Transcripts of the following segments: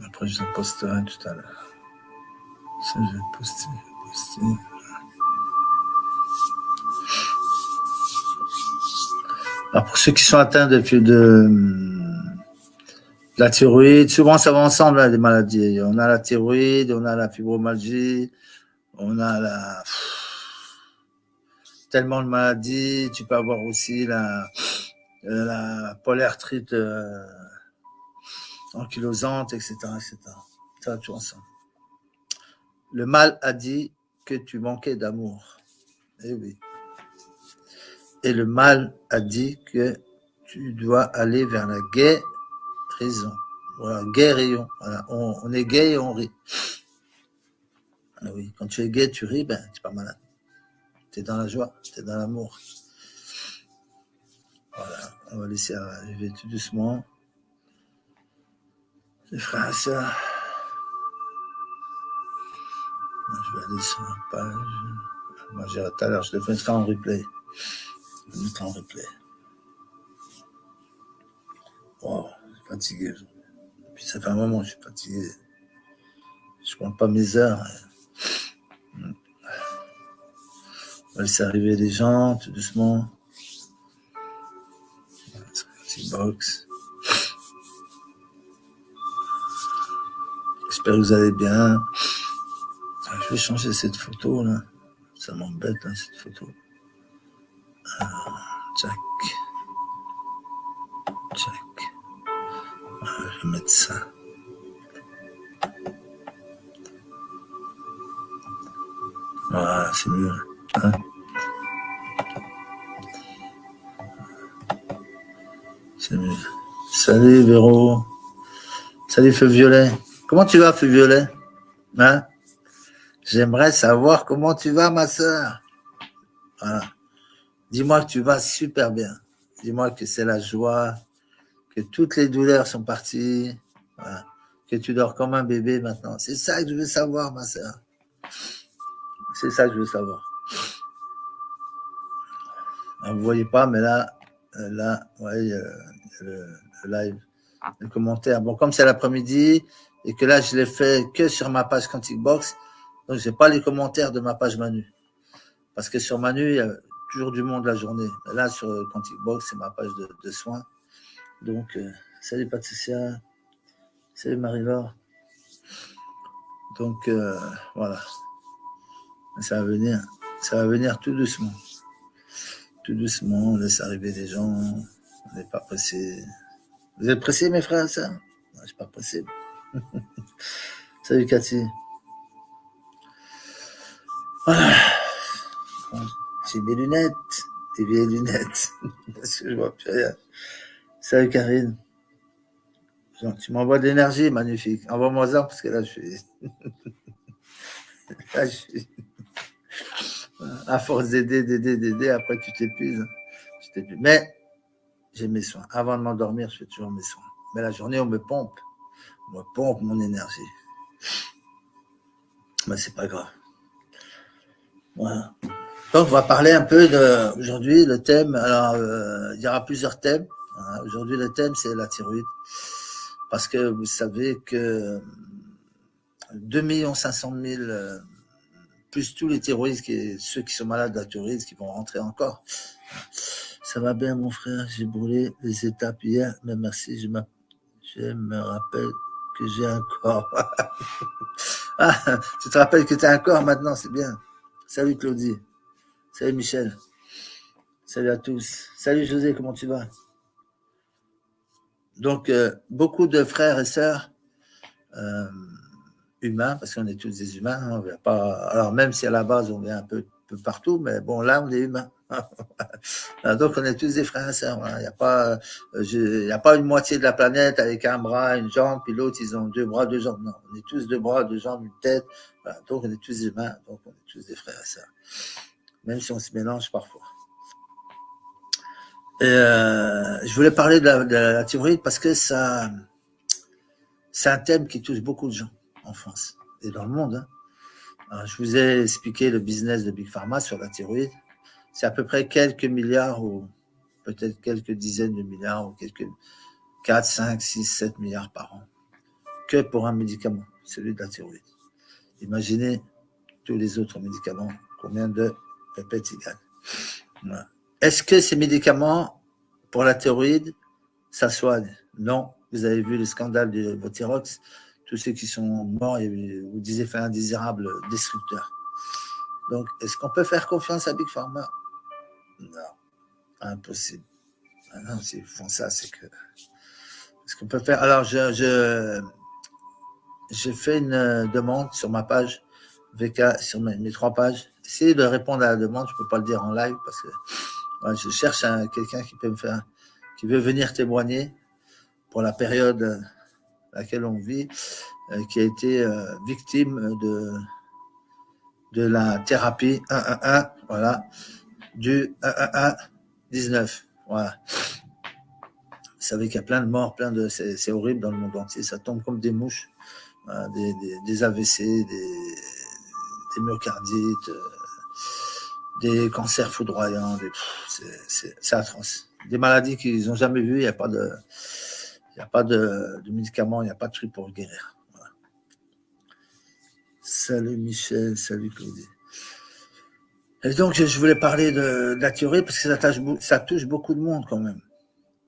Après, je le posterai tout à l'heure. Ça, je vais le poster. Alors, pour ceux qui sont atteints de la thyroïde, souvent ça va ensemble, hein, les maladies. On a la thyroïde, on a la fibromyalgie, on a tellement de maladies. Tu peux avoir aussi la polyarthrite ankylosante, etc., etc. Ça va tout ensemble. Le mal a dit que tu manquais d'amour. Eh oui. Et le mal a dit que tu dois aller vers la guérison. Voilà, guérison. Voilà. On est gay et on rit. Ah oui, quand tu es gay, tu ris, ben, tu n'es pas malade. Tu es dans la joie, tu es dans l'amour. Voilà, on va laisser arriver tout doucement. Les frères et sœurs. Je vais aller sur la page. Moi, j'ai tout à l'heure, je le mettrai en replay. Je le mettrai en replay. Wow, je suis fatigué. Puis ça fait un moment que je suis fatigué. Je ne compte pas mes heures. On va laisser arriver les gens tout doucement. Petit box. J'espère que vous allez bien. Je vais changer cette photo là. Ça m'embête hein, cette photo. Jack. Je vais mettre ça. Voilà, c'est mieux. Hein, c'est mieux. Salut Véro. Salut Feu Violet. Comment tu vas Feu Violet? Hein? J'aimerais savoir comment tu vas ma soeur. Voilà. Dis-moi que tu vas super bien. Dis-moi que c'est la joie, que toutes les douleurs sont parties. Voilà. Que tu dors comme un bébé maintenant. C'est ça que je veux savoir ma soeur. C'est ça que je veux savoir. Alors, vous ne voyez pas, mais là, ouais, il y a le live, le commentaire. Bon, comme c'est l'après-midi et que là, je l'ai fait que sur ma page Quantic Box, donc je n'ai pas les commentaires de ma page Manu. Parce que sur Manu, il y a toujours du monde la journée. Mais là, sur Quantic Box, c'est ma page de soins. Donc, salut Patricia. Salut Marie-Laure. Donc, voilà. Ça va venir. Ça va venir tout doucement. Tout doucement, on laisse arriver les gens. On n'est pas pressé. Vous êtes pressés, mes frères et sœurs? Non, je ne suis pas pressé. Salut Cathy. Voilà. J'ai mes lunettes. Des vieilles lunettes. Parce que je vois plus rien. Salut Karine. Tu m'envoies de l'énergie, magnifique. Envoie-moi ça parce que là, je suis. Là, je suis. À force d'aider, après tu t'épuises. Mais j'ai mes soins. Avant de m'endormir, je fais toujours mes soins. Mais la journée, on me pompe. On me pompe mon énergie. Mais c'est pas grave. Voilà. Donc, on va parler un peu aujourd'hui, le thème. Alors, il y aura plusieurs thèmes. Voilà. Aujourd'hui, le thème, c'est la thyroïde. Parce que vous savez que 2 500 000, plus tous les thyroïdes, ceux qui sont malades de la thyroïde, qui vont rentrer encore. Ça va bien, mon frère. J'ai brûlé les étapes hier, mais merci. Je me rappelle que j'ai un corps. Ah, tu te rappelles que tu as un corps maintenant, c'est bien. Salut Claudie. Salut Michel. Salut à tous. Salut José, comment tu vas? Donc, beaucoup de frères et sœurs humains, parce qu'on est tous des humains. Hein, on vient pas, alors, même si à la base, on vient un peu partout, mais bon, là, on est humains. Donc, on est tous des frères et sœurs. Il n'y a pas une moitié de la planète avec un bras, une jambe, puis l'autre, ils ont 2 bras, 2 jambes. Non, on est tous 2 bras, 2 jambes, une tête. Voilà. Donc, on est tous humains. Donc, on est tous des frères et sœurs. Même si on se mélange parfois. Et je voulais parler de la thyroïde parce que c'est un thème qui touche beaucoup de gens en France et dans le monde. Hein. Alors, je vous ai expliqué le business de Big Pharma sur la thyroïde. C'est à peu près quelques milliards ou peut-être quelques dizaines de milliards ou quelques 4, 5, 6, 7 milliards par an que pour un médicament, celui de la thyroïde. Imaginez tous les autres médicaments, combien de pépettes ils gagnent. Voilà. Est-ce que ces médicaments pour la thyroïde, ça soigne? Non. Vous avez vu le scandale de Votirox, tous ceux qui sont morts, vous disiez fait indésirable destructeur. Donc, est-ce qu'on peut faire confiance à Big Pharma? Non, impossible. Ah non, s'ils font ça, c'est que... Est-ce qu'on peut faire... Alors, j'ai fait une demande sur ma page VK, sur mes 3 pages. Essayez de répondre à la demande, je ne peux pas le dire en live parce que ouais, je cherche quelqu'un qui peut me faire, qui veut venir témoigner pour la période à laquelle on vit, qui a été victime de la thérapie 111, voilà, du 111-19, voilà. Vous savez qu'il y a plein de morts, c'est horrible dans le monde entier, ça tombe comme des mouches, voilà, des AVC, des myocardites, des cancers foudroyants, c'est atroce. Des maladies qu'ils n'ont jamais vues, il n'y a pas de médicaments, il n'y a pas de truc pour guérir. Voilà. Salut Michel, salut Claudie. Et donc, je voulais parler de la thyroïde parce que ça touche beaucoup de monde quand même.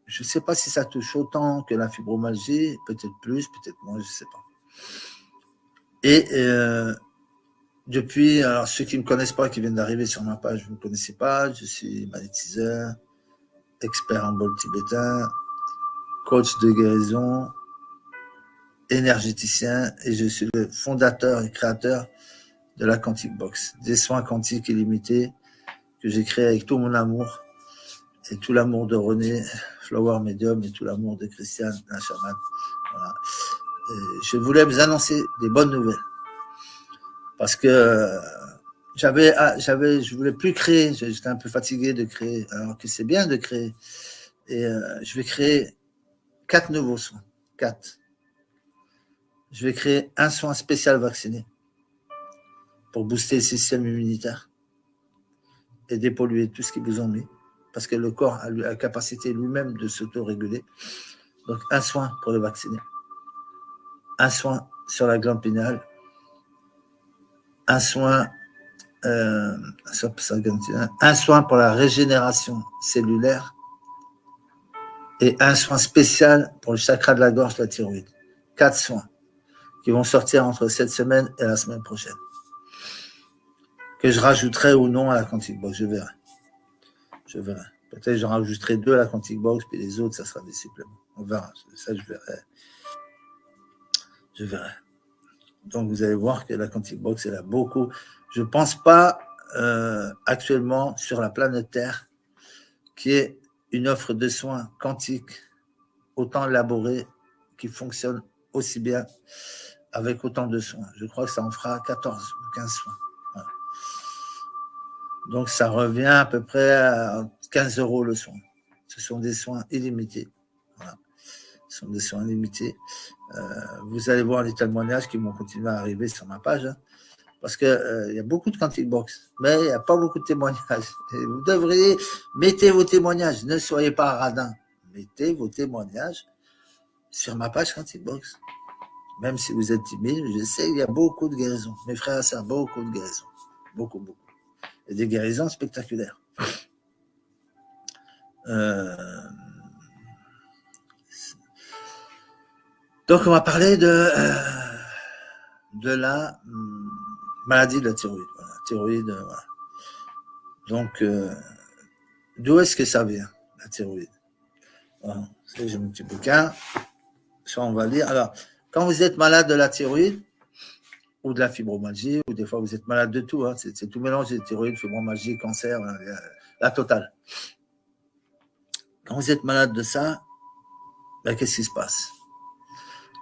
Je ne sais pas si ça touche autant que la fibromyalgie, peut-être plus, peut-être moins, je ne sais pas. Et depuis, alors ceux qui ne me connaissent pas, qui viennent d'arriver sur ma page, vous ne me connaissez pas, je suis magnétiseur, expert en bol tibétain, coach de guérison, énergéticien, et je suis le fondateur et créateur de la Quantic Box, des soins quantiques illimités que j'ai créés avec tout mon amour et tout l'amour de René, Flower Medium, et tout l'amour de Christiane, la chamane. Voilà. Je voulais vous annoncer des bonnes nouvelles parce que je voulais plus créer, j'étais un peu fatigué de créer, alors que c'est bien de créer. Et je vais créer 4 nouveaux soins. 4. Je vais créer un soin spécial vacciné pour booster le système immunitaire et dépolluer tout ce qu'ils vous ont mis, parce que le corps a la capacité lui-même de s'auto-réguler. Donc, un soin pour le vacciner, un soin sur la glande péniale, un soin pour la régénération cellulaire et un soin spécial pour le chakra de la gorge, la thyroïde. 4 soins qui vont sortir entre cette semaine et la semaine prochaine. Que je rajouterai ou non à la Quantic Box, je verrai. Peut-être j'en rajouterai 2 à la Quantic Box, puis les autres, ça sera des suppléments. On verra. Ça, je verrai. Donc, vous allez voir que la Quantic Box, elle a beaucoup. Je ne pense pas actuellement sur la planète Terre qu'il y ait une offre de soins quantiques autant élaborée qui fonctionne aussi bien avec autant de soins. Je crois que ça en fera 14 ou 15 soins. Voilà. Donc, ça revient à peu près à 15 € le soin. Ce sont des soins illimités. Voilà. Ce sont des soins illimités. Vous allez voir les témoignages qui vont continuer à arriver sur ma page, hein, parce qu'il y a beaucoup de Quantic Box, mais il n'y a pas beaucoup de témoignages. Et vous devriez, mettez vos témoignages, ne soyez pas radins. Mettez vos témoignages sur ma page Quantic Box. Même si vous êtes timide, je sais qu'il y a beaucoup de guérisons. Mes frères et sœurs, beaucoup de guérisons. Beaucoup. Et des guérisons spectaculaires. Donc, on va parler de la maladie de la thyroïde. Voilà. Thyroïde, voilà. Donc, d'où est-ce que ça vient, la thyroïde? Voilà. J'ai mon petit bouquin. Ça, on va lire. Alors, quand vous êtes malade de la thyroïde, ou de la fibromyalgie, ou des fois vous êtes malade de tout, hein, c'est tout mélangé, thyroïde, fibromyalgie, cancer, la totale. Quand vous êtes malade de ça, ben, qu'est-ce qui se passe?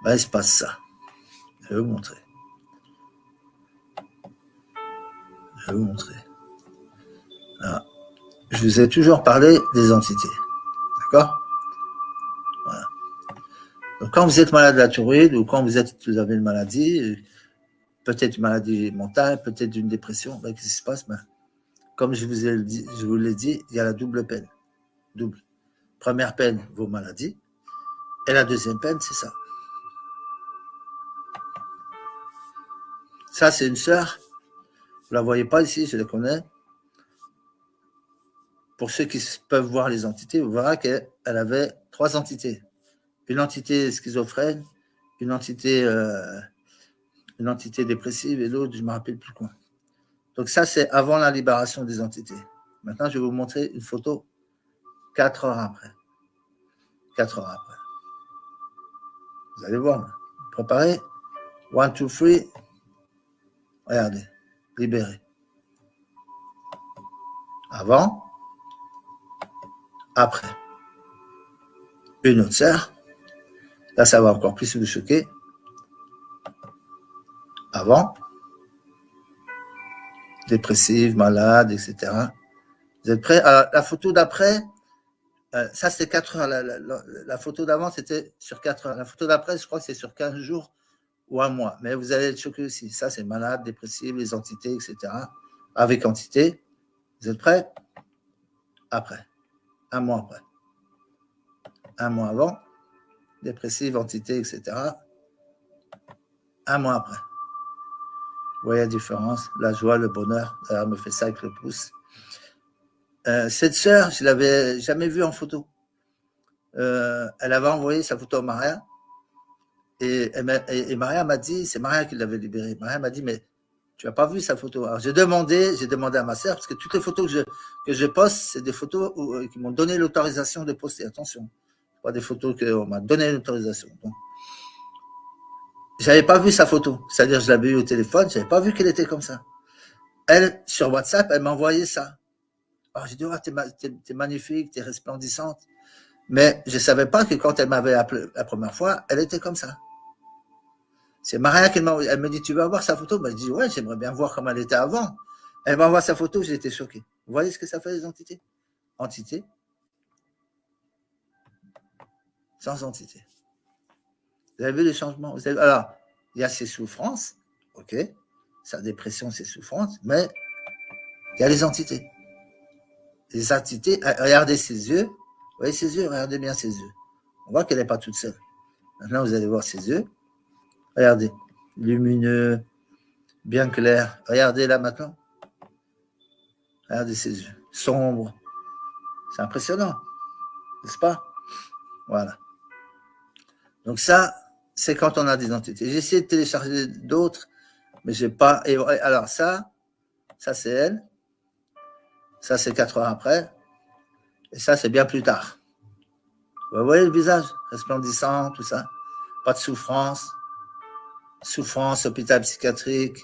Ben, il se passe ça. Je vais vous montrer. Alors, je vous ai toujours parlé des entités. D'accord? Voilà. Donc, quand vous êtes malade de la thyroïde, ou quand vous avez une maladie, peut-être une maladie mentale, peut-être une dépression, ben, qu'est-ce qui se passe? Ben, comme je vous l'ai dit, il y a la double peine. Double. Première peine, vos maladies. Et la deuxième peine, c'est ça. Ça, c'est une sœur. Vous ne la voyez pas ici, je la connais. Pour ceux qui peuvent voir les entités, vous verrez qu'elle avait 3 entités. Une entité schizophrène, une entité dépressive et l'autre, je ne me rappelle plus quoi. Donc ça, c'est avant la libération des entités. Maintenant, je vais vous montrer une photo 4 heures après. 4 heures après. Vous allez voir. Préparez. 1, 2, 3. Regardez. Libéré. Avant. Après. Une autre sœur. Là, ça va encore plus vous choquer. Avant. Dépressive, malade, etc. Vous êtes prêts? Alors, la photo d'après, ça c'est 4 heures. La photo d'avant, c'était sur 4 heures. La photo d'après, je crois que c'est sur 15 jours ou un mois. Mais vous allez être choqués aussi. Ça, c'est malade, dépressive, les entités, etc. Avec entité. Vous êtes prêts? Après. Un mois après. Un mois avant. Dépressive, entité, etc. Un mois après. Vous voyez la différence? La joie, le bonheur. Elle me fait ça avec le pouce. Cette sœur, je ne l'avais jamais vue en photo. Elle avait envoyé sa photo à Maria. Et Maria m'a dit, c'est Maria qui l'avait libérée. Maria m'a dit, mais tu n'as pas vu sa photo. Alors j'ai demandé à ma sœur, parce que toutes les photos que je poste, c'est des photos qui m'ont donné l'autorisation de poster. Attention, pas des photos qu'on m'a donné l'autorisation. Donc, j'avais pas vu sa photo. C'est-à-dire, je l'avais eu au téléphone, j'avais pas vu qu'elle était comme ça. Elle, sur WhatsApp, elle m'a envoyé ça. Alors j'ai dit, oh, t'es magnifique, t'es resplendissante. Mais je savais pas que quand elle m'avait appelé la première fois, elle était comme ça. C'est Maria qui elle me dit, tu veux voir sa photo? Ben, je dis, ouais, j'aimerais bien voir comment elle était avant. Elle m'envoie sa photo, j'ai été choqué. Vous voyez ce que ça fait, les entités? Entité, sans entité. Vous avez vu les changements? Alors, il y a ses souffrances, ok, sa dépression, ses souffrances, mais il y a les entités. Les entités, regardez ses yeux, vous voyez ses yeux, regardez bien ses yeux. On voit qu'elle n'est pas toute seule. Maintenant, vous allez voir ses yeux. Regardez, lumineux, bien clair. Regardez là maintenant. Regardez ses yeux, sombres. C'est impressionnant, n'est-ce pas? Voilà. Donc ça, c'est quand on a des entités. J'ai essayé de télécharger d'autres, mais j'ai pas. Et alors ça c'est elle. Ça, c'est 4 heures après. Et ça, c'est bien plus tard. Vous voyez le visage resplendissant, tout ça. Pas de souffrance. Souffrance, hôpital psychiatrique.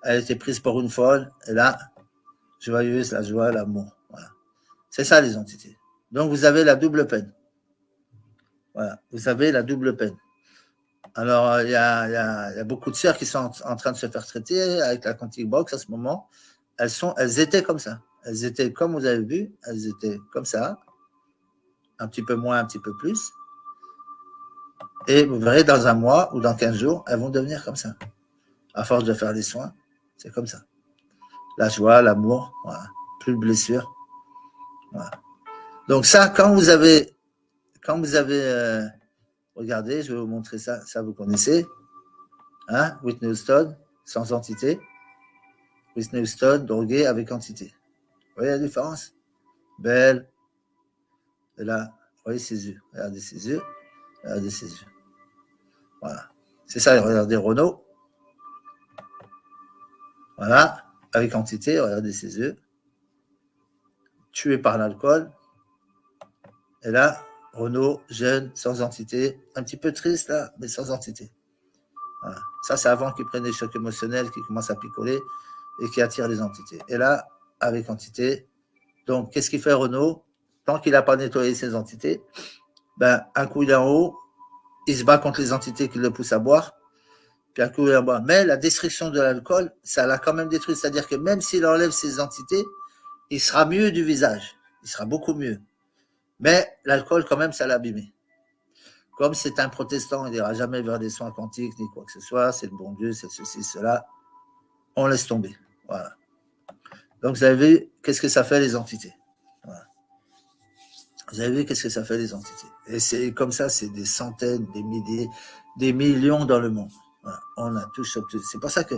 Elle était prise pour une folle. Et là, joyeuse, la joie, l'amour. Voilà. C'est ça, les entités. Donc, vous avez la double peine. Voilà. Vous avez la double peine. Alors, il y a beaucoup de sœurs qui sont en train de se faire traiter avec la Quantic Box à ce moment. Elles étaient comme ça. Elles étaient, comme vous avez vu, elles étaient comme ça. Un petit peu moins, un petit peu plus. Et vous verrez, dans un mois ou dans 15 jours, elles vont devenir comme ça. À force de faire des soins, c'est comme ça. La joie, l'amour, voilà. Plus de blessures. Voilà. Donc ça, quand vous avez regardez, je vais vous montrer ça, ça vous connaissez. Hein? Whitney Houston, sans entité. Whitney Houston, drogué avec entité. Vous voyez la différence? Belle. Et là, vous voyez ses yeux. Regardez ses yeux. Regardez ses yeux. Voilà. C'est ça, regardez Renaud. Voilà. Avec entité, regardez ses yeux. Tué par l'alcool. Et là, Renaud, jeune, sans entité. Un petit peu triste, là, mais sans entité. Voilà. Ça, c'est avant qu'il prenne des chocs émotionnels, qu'il commence à picoler et qui attire les entités. Et là, avec entité. Donc, qu'est-ce qu'il fait Renaud? Tant qu'il n'a pas nettoyé ses entités, ben, un coup il est en haut, il se bat contre les entités qui le poussent à boire, puis un coup il est en bas. Mais la destruction de l'alcool, ça l'a quand même détruit. C'est-à-dire que même s'il enlève ses entités, il sera mieux du visage. Il sera beaucoup mieux. Mais l'alcool, quand même, ça l'a abîmé. Comme c'est un protestant, il n'ira jamais vers des soins quantiques ni quoi que ce soit. C'est le bon Dieu, c'est ceci, cela. On laisse tomber. Voilà. Donc, vous avez vu, qu'est-ce que ça fait les entités? Voilà. Vous avez vu qu'est-ce que ça fait les entités? Et c'est comme ça, c'est des centaines, des milliers, des millions dans le monde. Voilà. On a tous obtenu. C'est pour ça que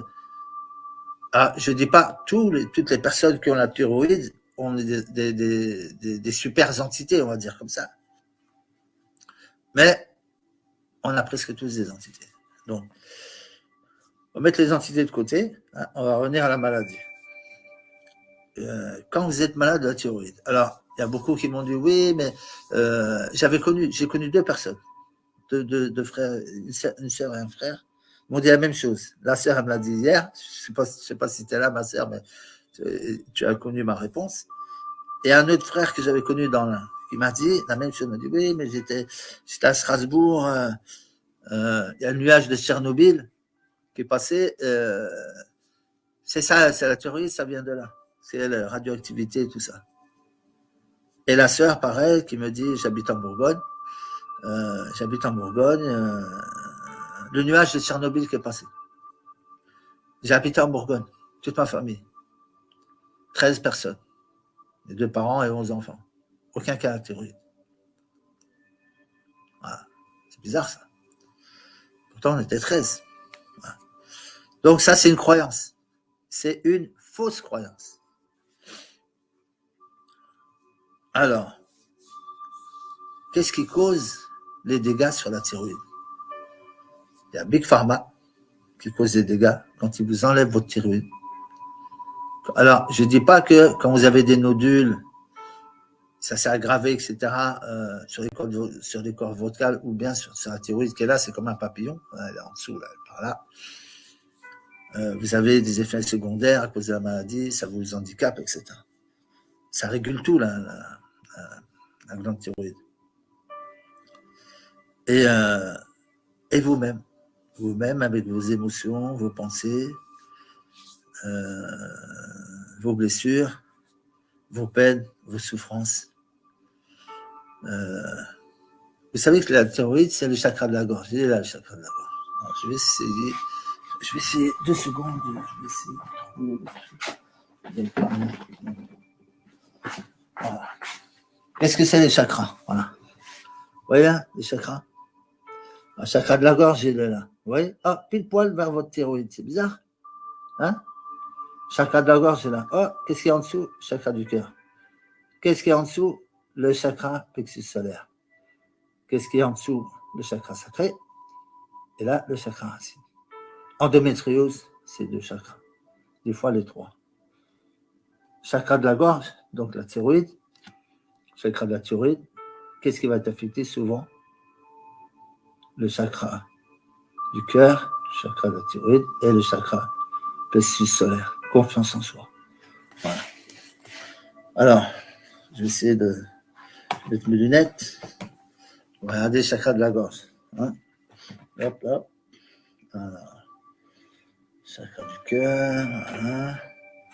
Ah, je ne dis pas toutes les personnes qui ont la thyroïde ont des super entités, on va dire comme ça. Mais on a presque tous des entités. Donc, on va mettre les entités de côté, hein, on va revenir à la maladie. Quand vous êtes malade de la thyroïde, alors, il y a beaucoup qui m'ont dit, oui, mais j'ai connu deux personnes, deux frères, une sœur et un frère, m'ont dit la même chose. La sœur, elle me l'a dit hier, je ne sais pas si tu es là, ma sœur, mais tu as connu ma réponse. Et un autre frère que j'avais connu dans l'un, qui m'a dit la même chose, il m'a dit, oui, mais j'étais à Strasbourg, il y a le nuage de Tchernobyl qui est passé, c'est ça, c'est la thyroïde, ça vient de là. C'est la radioactivité et tout ça. Et la sœur, pareil, qui me dit, j'habite en Bourgogne, le nuage de Tchernobyl qui est passé. J'ai habité en Bourgogne, toute ma famille. 13 personnes. Les 2 parents et 11 enfants. Aucun cas de thyroïde. Voilà. C'est bizarre, ça. Pourtant, on était 13. Voilà. Donc, ça, c'est une croyance. C'est une fausse croyance. Alors, qu'est-ce qui cause les dégâts sur la thyroïde? Il y a Big Pharma qui cause des dégâts quand il vous enlève votre thyroïde. Alors, je ne dis pas que quand vous avez des nodules, ça s'est aggravé, etc., sur les cordes vocales ou bien sur la thyroïde qui est là, c'est comme un papillon, elle est en dessous, là, par là. Vous avez des effets secondaires à cause de la maladie, ça vous handicape, etc. Ça régule tout, la glande thyroïde. Et vous-même avec vos émotions, vos pensées, vos blessures, vos peines, vos souffrances. Vous savez que la thyroïde, c'est le chakra de la gorge. Il est là, le chakra de la gorge. Alors, je vais essayer 2 secondes. Je vais essayer. Voilà. Qu'est-ce que c'est les chakras? Voilà. Vous voyez là, les chakras? Le chakra de la gorge, il est là. Vous voyez? Ah, pile poil vers votre thyroïde. C'est bizarre. Hein? Chakra de la gorge est là. Oh, qu'est-ce qu'il y a en dessous? Chakra du cœur. Qu'est-ce qu'il y a en dessous? Le chakra plexus solaire. Qu'est-ce qu'il y a en dessous? Le chakra sacré. Et là, le chakra racine. Endométriose, c'est 2 chakras. Des fois, les 3. Chakra de la gorge, donc la thyroïde. Chakra de la thyroïde. Qu'est-ce qui va t'affecter souvent? Le chakra du cœur, le chakra de la thyroïde et le chakra plexus solaire. Confiance en soi. Voilà. Alors, je vais essayer de mettre mes lunettes. Regardez le chakra de la gorge. Hein? Hop, là. Alors, chakra du cœur. Voilà.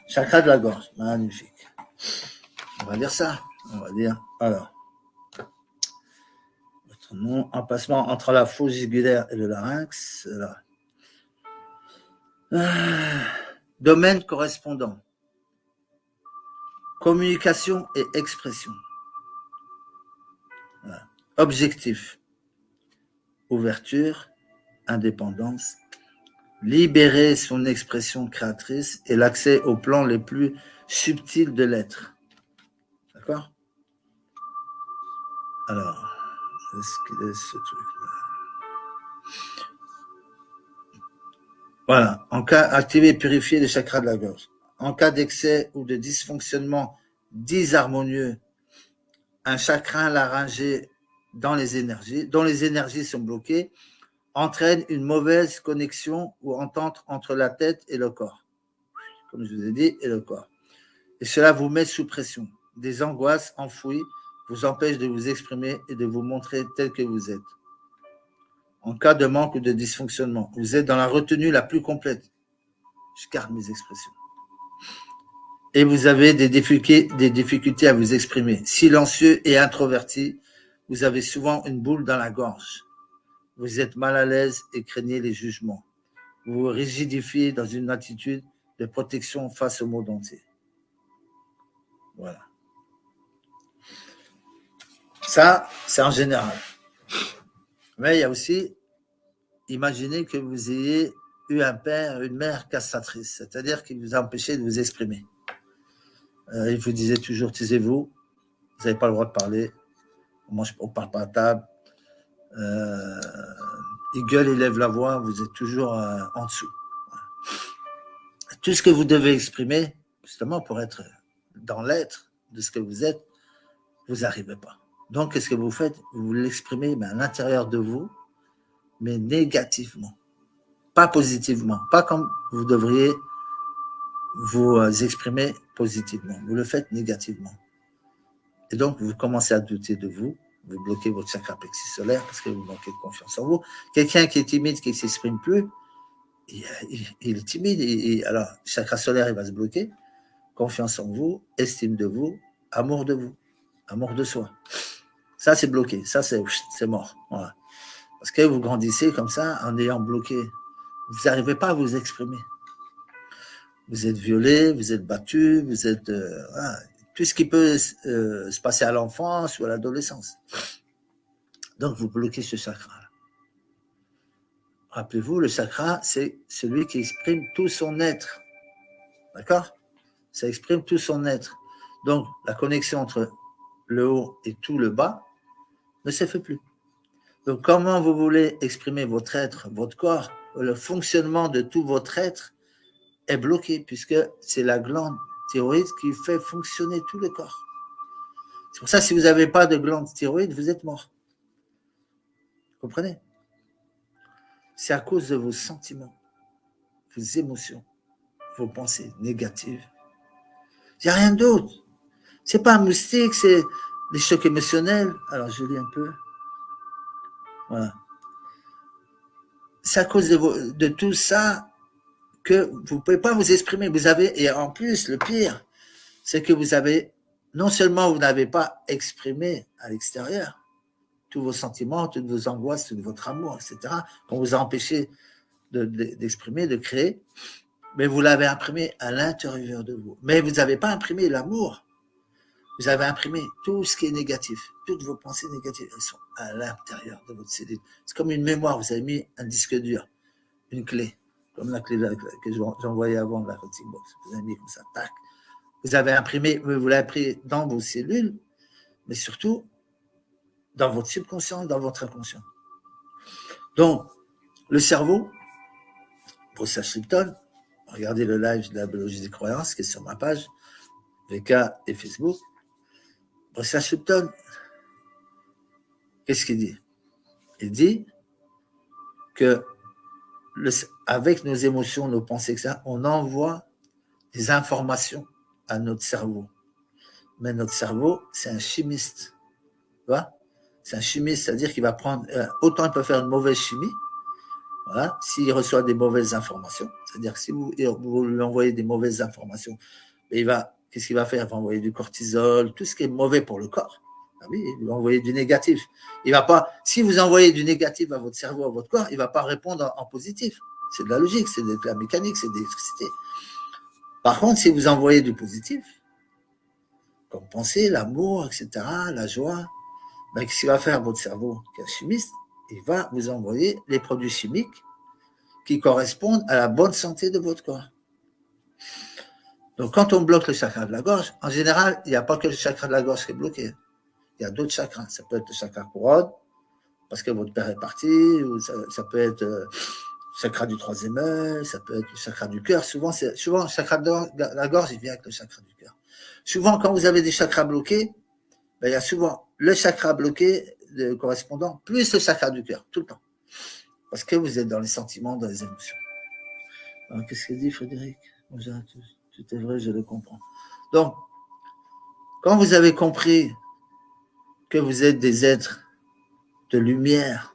Chakra de la gorge. Magnifique. On va dire ça. On va dire. Alors. Votre nom. Emplacement entre la fosse jugulaire et le larynx. Là. Domaine correspondant. Communication et expression. Voilà. Objectif. Ouverture, indépendance, libérer son expression créatrice et l'accès aux plans les plus subtils de l'être. D'accord? Alors, est-ce qu'il est ce truc-là? Voilà. En cas activer et purifier les chakras de la gorge. En cas d'excès ou de dysfonctionnement disharmonieux, un chakra laryngé dont les énergies sont bloquées, entraîne une mauvaise connexion ou entente entre la tête et le corps, comme je vous ai dit, et le corps. Et cela vous met sous pression. Des angoisses enfouies vous empêchent de vous exprimer et de vous montrer tel que vous êtes. En cas de manque ou de dysfonctionnement, vous êtes dans la retenue la plus complète. Je garde mes expressions. Et vous avez des difficultés à vous exprimer. Silencieux et introverti, vous avez souvent une boule dans la gorge. Vous êtes mal à l'aise et craignez les jugements. Vous vous rigidifiez dans une attitude de protection face au monde entier. Voilà. Ça, c'est en général. Mais il y a aussi, imaginez que vous ayez eu un père, une mère castratrice, c'est-à-dire qu'il vous a empêché de vous exprimer. Il vous disait toujours, taisez-vous, vous n'avez pas le droit de parler, on ne parle pas à table. Il gueule, il lève la voix, vous êtes toujours en dessous. Tout ce que vous devez exprimer, justement pour être dans l'être de ce que vous êtes, vous n'arrivez pas. Donc, qu'est-ce que vous faites? Vous l'exprimez à l'intérieur de vous, mais négativement. Pas positivement. Pas comme vous devriez vous exprimer positivement. Vous le faites négativement. Et donc, vous commencez à douter de vous. Vous bloquez votre chakra plexus solaire parce que vous manquez de confiance en vous. Quelqu'un qui est timide, qui ne s'exprime plus, il est timide. Alors, chakra solaire, il va se bloquer. Confiance en vous, estime de vous, amour de soi. Ça, c'est bloqué. Ça, c'est mort. Voilà. Parce que vous grandissez comme ça en ayant bloqué. Vous n'arrivez pas à vous exprimer. Vous êtes violé, vous êtes battu, vous êtes... voilà, tout ce qui peut se passer à l'enfance ou à l'adolescence. Donc, vous bloquez ce chakra. Rappelez-vous, le chakra, c'est celui qui exprime tout son être. D'accord? Ça exprime tout son être. Donc, la connexion entre le haut et tout le bas ne se fait plus. Donc, comment vous voulez exprimer votre être, votre corps, le fonctionnement de tout votre être est bloqué, puisque c'est la glande thyroïde qui fait fonctionner tout le corps. C'est pour ça que si vous n'avez pas de glande thyroïde, vous êtes mort. Vous comprenez? C'est à cause de vos sentiments, vos émotions, vos pensées négatives. Il n'y a rien d'autre. C'est pas un moustique, c'est des chocs émotionnels. Alors, je lis un peu. Voilà. C'est à cause de tout ça que vous ne pouvez pas vous exprimer. Vous avez, et en plus, le pire, c'est que vous avez, non seulement vous n'avez pas exprimé à l'extérieur tous vos sentiments, toutes vos angoisses, tout votre amour, etc., qu'on vous a empêché d'exprimer, de créer, mais vous l'avez imprimé à l'intérieur de vous. Mais vous n'avez pas imprimé l'amour. Vous avez imprimé tout ce qui est négatif. Toutes vos pensées négatives, elles sont à l'intérieur de votre cellule. C'est comme une mémoire. Vous avez mis un disque dur, une clé, comme la clé que j'envoyais avant de la Roting Box. Vous avez mis comme ça, tac. Vous avez imprimé, vous l'avez pris dans vos cellules, mais surtout dans votre subconscient, dans votre inconscient. Donc, le cerveau, pour Shipton, regardez le live de la biologie des croyances qui est sur ma page, VK et Facebook. Bruce Shipton, qu'est-ce qu'il dit? Il dit que avec nos émotions, nos pensées, etc., on envoie des informations à notre cerveau. Mais notre cerveau, c'est un chimiste. Tu vois? C'est un chimiste, c'est-à-dire qu'il va prendre... autant il peut faire une mauvaise chimie, voilà, s'il reçoit des mauvaises informations, c'est-à-dire que si vous lui envoyez des mauvaises informations, qu'est-ce qu'il va faire? Il va envoyer du cortisol, tout ce qui est mauvais pour le corps. Ah oui, il va envoyer du négatif. Il va pas, si vous envoyez du négatif à votre cerveau, à votre corps, il ne va pas répondre en positif. C'est de la logique, c'est de la mécanique, c'est de l'électricité. Par contre, si vous envoyez du positif, comme penser, l'amour, etc., la joie, ben, qu'est-ce qu'il va faire votre cerveau, qui est un chimiste? Il va vous envoyer les produits chimiques qui correspondent à la bonne santé de votre corps. Donc, quand on bloque le chakra de la gorge, en général, il n'y a pas que le chakra de la gorge qui est bloqué. Il y a d'autres chakras. Ça peut être le chakra couronne, parce que votre père est parti, ou ça peut être le chakra du troisième œil, ça peut être le chakra du cœur. Souvent, le chakra de la gorge, il vient avec le chakra du cœur. Souvent, quand vous avez des chakras bloqués, ben, il y a souvent le chakra bloqué correspondant, plus le chakra du cœur, tout le temps. Parce que vous êtes dans les sentiments, dans les émotions. Alors, qu'est-ce qu'il dit, Frédéric? Tout est vrai, je le comprends. Donc, quand vous avez compris que vous êtes des êtres de lumière,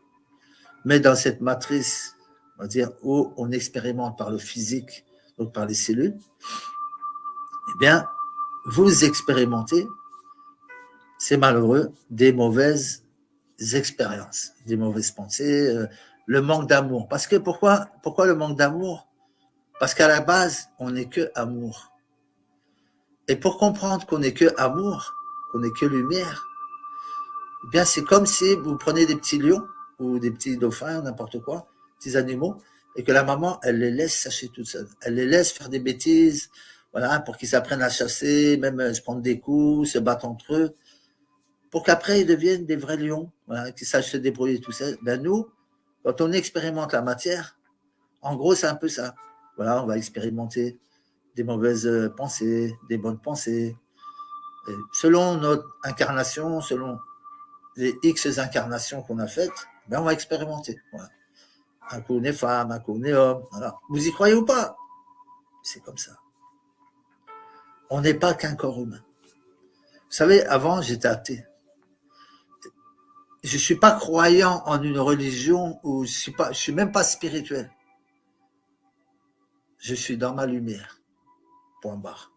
mais dans cette matrice, on va dire, où on expérimente par le physique, donc par les cellules, eh bien, vous expérimentez, c'est malheureux, des mauvaises expériences, des mauvaises pensées, le manque d'amour. Parce que pourquoi le manque d'amour? Parce qu'à la base, on n'est que amour. Et pour comprendre qu'on n'est que amour, qu'on n'est que lumière, eh bien, c'est comme si vous prenez des petits lions ou des petits dauphins, n'importe quoi, petits animaux, et que la maman, elle les laisse sâcher toute seule. Elle les laisse faire des bêtises, voilà, pour qu'ils apprennent à chasser, même se prendre des coups, se battre entre eux, pour qu'après ils deviennent des vrais lions, voilà, qui sachent se débrouiller tout seul. Ben nous, quand on expérimente la matière, en gros, c'est un peu ça. Voilà, on va expérimenter des mauvaises pensées, des bonnes pensées. Et selon notre incarnation, selon les X incarnations qu'on a faites, ben on va expérimenter. Voilà. Un coup on est femme, un coup on est homme. Voilà. Vous y croyez ou pas? C'est comme ça. On n'est pas qu'un corps humain. Vous savez, avant, j'étais athée. Je ne suis pas croyant en une religion où je suis même pas spirituel. Je suis dans ma lumière. Point barre.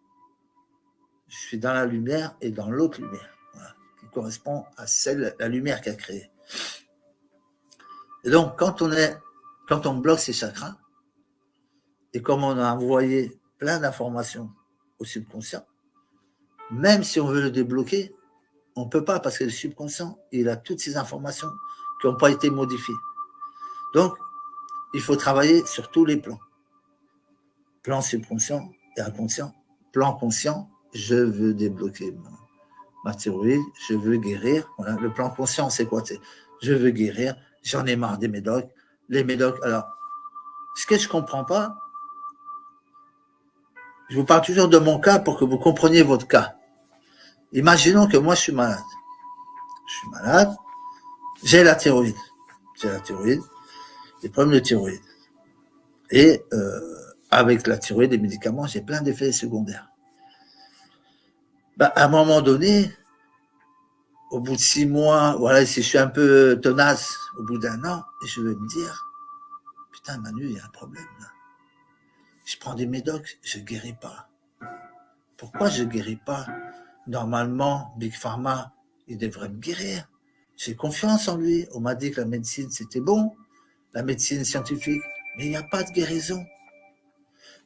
Je suis dans la lumière et dans l'autre lumière, voilà, qui correspond à la lumière qu'a créée. Et donc, quand on bloque ces chakras, et comme on a envoyé plein d'informations au subconscient, même si on veut le débloquer, on ne peut pas parce que le subconscient, il a toutes ces informations qui n'ont pas été modifiées. Donc, il faut travailler sur tous les plans. Plan subconscient et inconscient. Plan conscient, je veux débloquer ma thyroïde, je veux guérir. Voilà. Le plan conscient, c'est quoi? C'est je veux guérir, j'en ai marre des médocs. Les médocs, alors, ce que je ne comprends pas, je vous parle toujours de mon cas pour que vous compreniez votre cas. Imaginons que moi, je suis malade. Je suis malade, j'ai la thyroïde. J'ai la thyroïde, des problèmes de thyroïde. Et avec la thyroïde, des médicaments, j'ai plein d'effets secondaires. Ben, à un moment donné, au bout de 6 mois, voilà, si je suis un peu tenace, au bout d'un an, je vais me dire, putain, Manu, il y a un problème là. Je prends des médocs, je ne guéris pas. Pourquoi je ne guéris pas? Normalement, Big Pharma, il devrait me guérir. J'ai confiance en lui. On m'a dit que la médecine, c'était bon, la médecine scientifique, mais il n'y a pas de guérison.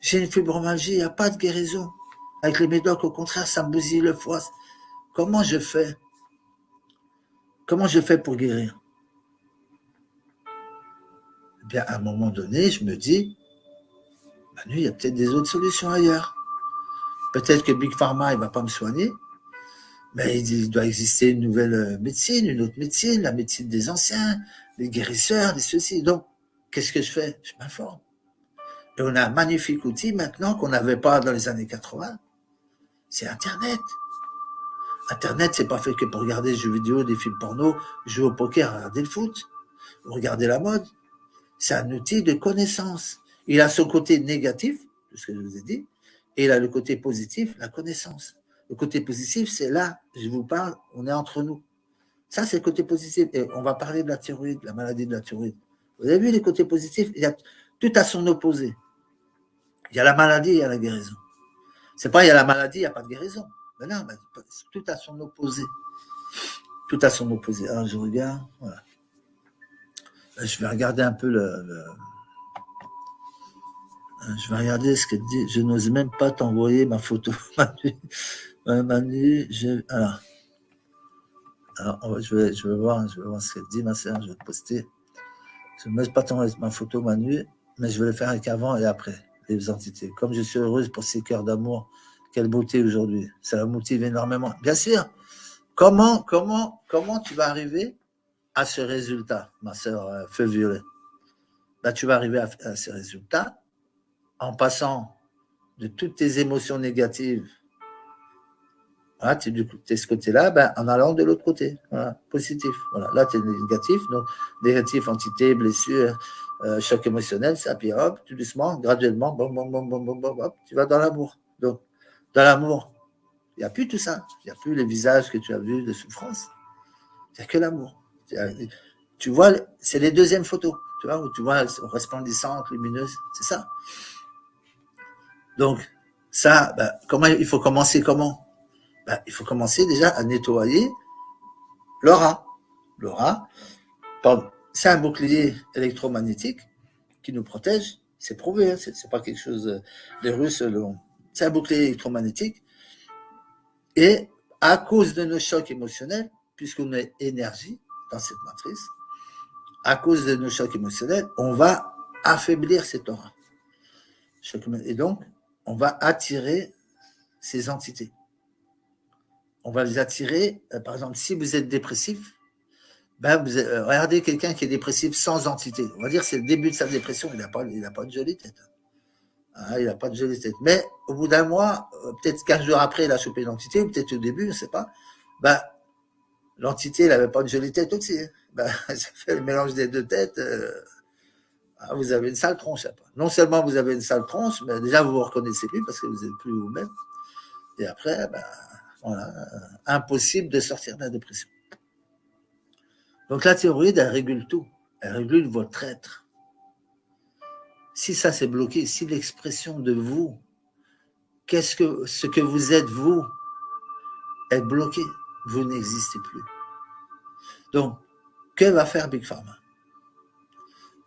J'ai une fibromyalgie, il n'y a pas de guérison. Avec les médocs, au contraire, ça me bousille le foie. Comment je fais? Comment je fais pour guérir? Eh bien, à un moment donné, je me dis, Manu, il y a peut-être des autres solutions ailleurs. Peut-être que Big Pharma, il ne va pas me soigner, mais il doit exister une nouvelle médecine, une autre médecine, la médecine des anciens, des guérisseurs, des ceci. Donc, qu'est-ce que je fais? Je m'informe. Et on a un magnifique outil maintenant qu'on n'avait pas dans les années 80, c'est Internet. Internet, c'est pas fait que pour regarder des jeux vidéo, des films porno, jouer au poker, regarder le foot, regarder la mode. C'est un outil de connaissance. Il a son côté négatif, de ce que je vous ai dit, et il a le côté positif, la connaissance. Le côté positif, c'est là, je vous parle, on est entre nous. Ça, c'est le côté positif. Et on va parler de la thyroïde, la maladie de la thyroïde. Vous avez vu les côtés positifs? Il y a tout à son opposé. Il y a la maladie, il y a la guérison. C'est pas il y a la maladie, il n'y a pas de guérison. Mais non, tout à son opposé. Tout à son opposé. Alors, je regarde, voilà. Je vais regarder un peu je vais regarder ce qu'elle dit. Je n'ose même pas t'envoyer ma photo. Manu, alors je vais voir ce qu'elle dit, ma sœur. Je vais poster. Je ne n'ose pas t'envoyer ma photo, Manu, mais je vais le faire avec avant et après les entités. Comme je suis heureuse pour ces cœurs d'amour, quelle beauté aujourd'hui. Ça la motive énormément. Bien sûr. Comment tu vas arriver à ce résultat, ma sœur Feu Violet? Ben, tu vas arriver à ce résultat en passant de toutes tes émotions négatives, voilà, tu es ce côté-là, ben, en allant de l'autre côté, voilà, positif. Voilà. Là, tu es négatif, donc négatif, entité, blessure, choc émotionnel, ça, puis hop, tout doucement, graduellement, bom, bom, bom, bom, bom, bom, hop, tu vas dans l'amour. Donc, dans l'amour, il n'y a plus tout ça. Il n'y a plus les visages que tu as vus de souffrance. Il n'y a que l'amour. Tu vois, c'est les deuxièmes photos, tu vois, où tu vois resplendissante, lumineuse, c'est ça. Donc, ça, ben, comment il faut commencer comment? Ben, il faut commencer déjà à nettoyer l'aura. L'aura, c'est un bouclier électromagnétique qui nous protège. C'est prouvé, hein, c'est pas quelque chose des Russes. C'est un bouclier électromagnétique. Et à cause de nos chocs émotionnels, puisqu'on est énergie dans cette matrice, à cause de nos chocs émotionnels, on va affaiblir cette aura. Et donc, on va attirer ces entités. On va les attirer, par exemple, si vous êtes dépressif, ben regardez quelqu'un qui est dépressif sans entité. On va dire que c'est le début de sa dépression, il n'a pas de jolie tête. Ah, il n'a pas de jolie tête. Mais au bout d'un mois, peut-être 15 jours après, il a chopé une entité, ou peut-être au début, je ne sais pas. Ben, l'entité, il n'avait pas de jolie tête aussi. Ben, ça fait le mélange des deux têtes. Vous avez une sale tronche. Non seulement vous avez une sale tronche, mais déjà vous vous reconnaissez plus parce que vous n'êtes plus vous-même. Et après, ben, voilà, impossible de sortir de la dépression. Donc la thyroïde, elle régule tout. Elle régule votre être. Si ça c'est bloqué, si l'expression de vous, ce que vous êtes vous, est bloqué, vous n'existez plus. Donc, que va faire Big Pharma?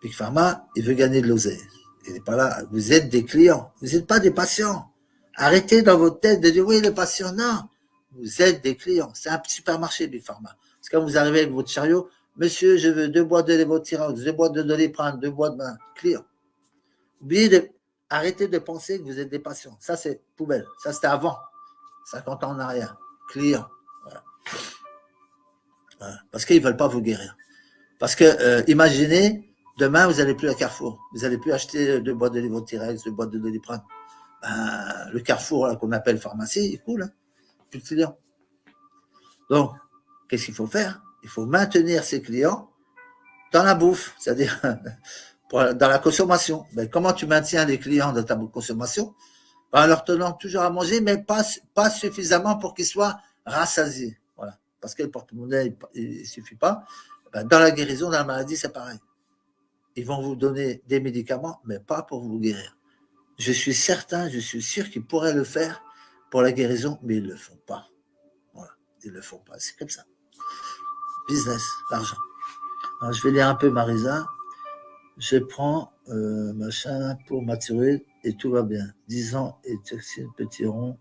Big Pharma, il veut gagner de l'oseille. Il n'est pas là. Vous êtes des clients. Vous n'êtes pas des patients. Arrêtez dans votre tête de dire oui, les patients, non. Vous êtes des clients. C'est un supermarché, Big Pharma. Parce que quand vous arrivez avec votre chariot, monsieur, je veux 2 boîtes de Levothyrox, 2 boîtes de Doliprane, 2 boîtes de clients. Arrêtez de penser que vous êtes des patients. Ça, c'est poubelle. Ça, c'était avant. 50 ans en arrière. Clients. Voilà. Voilà. Parce qu'ils ne veulent pas vous guérir. Parce que, imaginez, demain, vous n'allez plus à Carrefour. Vous n'allez plus acheter 2 boîtes de Levothyrox, 2 boîtes de Doliprane. Ben, le Carrefour, là, qu'on appelle pharmacie, il coule. Hein. Plus de clients. Donc, qu'est-ce qu'il faut faire? Il faut maintenir ses clients dans la bouffe, c'est-à-dire dans la consommation. Ben, comment tu maintiens les clients dans ta consommation? En leur tenant toujours à manger, mais pas suffisamment pour qu'ils soient rassasiés. Voilà. Parce que le porte-monnaie, il ne suffit pas. Ben, dans la guérison, dans la maladie, c'est pareil. Ils vont vous donner des médicaments, mais pas pour vous guérir. Je suis sûr qu'ils pourraient le faire pour la guérison, mais ils ne le font pas. Voilà. Ils ne le font pas. C'est comme ça. Business, l'argent. Alors, je vais lire un peu Marisa. Je prends machin pour ma thyroïde et tout va bien. 10 ans et toxine, petit rond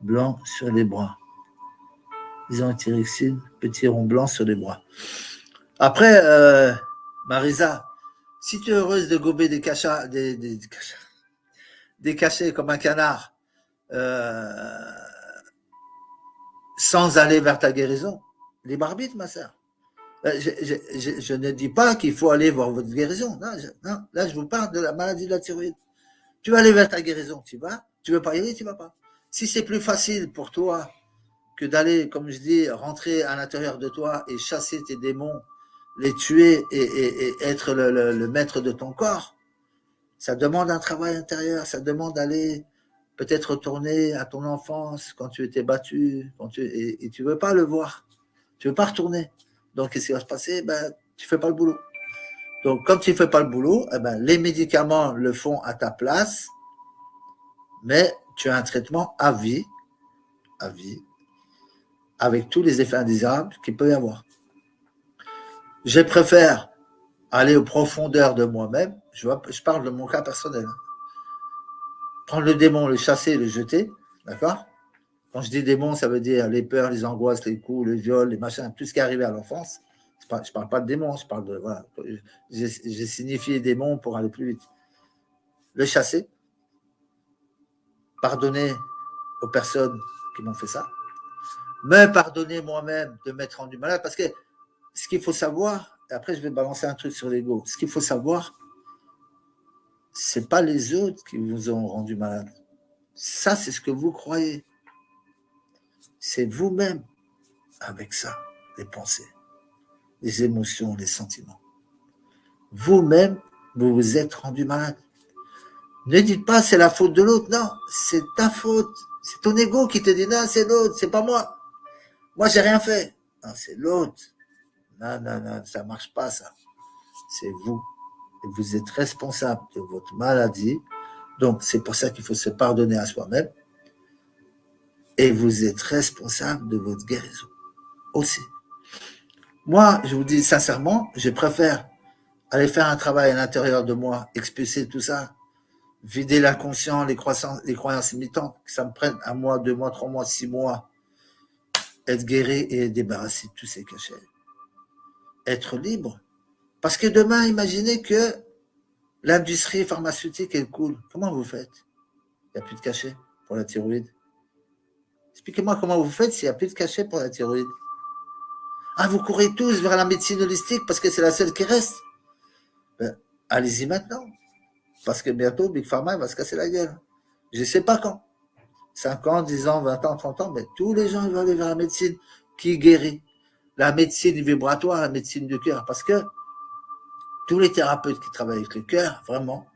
blanc sur les bras. 10 ans et thyroxine, petit rond blanc sur les bras. Après, Marisa, si tu es heureuse de gober des cachets, des cachets comme un canard, sans aller vers ta guérison, libre arbitre, ma sœur. Je ne dis pas qu'il faut aller voir votre guérison. Non, là, je vous parle de la maladie de la thyroïde. Tu vas aller vers ta guérison, tu vas. Tu veux pas y aller, tu vas pas. Si c'est plus facile pour toi que d'aller, comme je dis, rentrer à l'intérieur de toi et chasser tes démons, les tuer et être le maître de ton corps, ça demande un travail intérieur, ça demande d'aller peut-être retourner à ton enfance, quand tu étais battu, et tu veux pas le voir. Tu veux pas retourner. Donc, qu'est-ce qui va se passer? Ben, tu fais pas le boulot. Donc, comme tu fais pas le boulot, eh ben, les médicaments le font à ta place, mais tu as un traitement à vie, avec tous les effets indésirables qu'il peut y avoir. Je préfère aller aux profondeurs de moi-même. Je parle de mon cas personnel. Prendre le démon, le chasser, le jeter, d'accord? Quand je dis démon, ça veut dire les peurs, les angoisses, les coups, le viol, les machins, tout ce qui est arrivé à l'enfance. Je ne parle pas de démon, je parle de. Voilà. J'ai signifié démon pour aller plus vite. Le chasser, pardonner aux personnes qui m'ont fait ça, me pardonner moi-même de m'être rendu malade, parce que ce qu'il faut savoir, et après je vais balancer un truc sur l'ego, ce qu'il faut savoir, c'est pas les autres qui vous ont rendu malade. Ça, c'est ce que vous croyez. C'est vous-même avec ça, les pensées, les émotions, les sentiments. Vous-même, vous vous êtes rendu malade. Ne dites pas c'est la faute de l'autre, non, c'est ta faute. C'est ton ego qui te dit non, c'est l'autre, c'est pas moi. Moi, j'ai rien fait. Non, c'est l'autre. Non, ça marche pas, ça. C'est vous. Et vous êtes responsable de votre maladie. Donc, c'est pour ça qu'il faut se pardonner à soi-même. Et vous êtes responsable de votre guérison aussi. Moi, je vous dis sincèrement, je préfère aller faire un travail à l'intérieur de moi, expulser tout ça, vider l'inconscient, les croyances limitantes, que ça me prenne 1 mois, 2 mois, 3 mois, 6 mois, être guéri et débarrasser de tous ces cachets. Être libre. Parce que demain, imaginez que L'industrie pharmaceutique, elle coule. Comment vous faites? Il n'y a plus de cachet pour la thyroïde. Expliquez-moi comment vous faites s'il n'y a plus de cachet pour la thyroïde. Ah, vous courez tous vers la médecine holistique parce que c'est la seule qui reste. Ben, allez-y maintenant. Parce que bientôt, Big Pharma va se casser la gueule. Je ne sais pas quand. 5 ans, 10 ans, 20 ans, 30 ans, mais tous les gens ils vont aller vers la médecine qui guérit. La médecine vibratoire, la médecine du cœur. Parce que tous les thérapeutes qui travaillent avec le cœur, vraiment,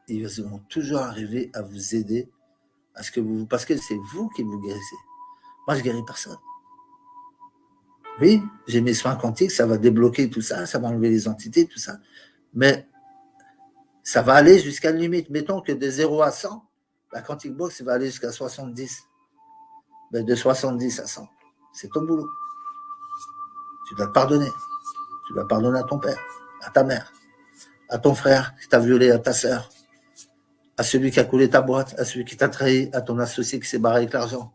ils vont toujours arriver à vous aider à ce que vous, parce que c'est vous qui vous guérissez. Moi, je guéris personne. Oui, j'ai mes soins quantiques, ça va débloquer tout ça, ça va enlever les entités, tout ça. Mais ça va aller jusqu'à une limite. Mettons que de 0 à 100, la Quantic Box va aller jusqu'à 70. Ben de 70 à 100, c'est ton boulot. Tu dois te pardonner. Tu dois pardonner à ton père, à ta mère, à ton frère qui t'a violé, à ta sœur, à celui qui a coulé ta boîte, à celui qui t'a trahi, à ton associé qui s'est barré avec l'argent.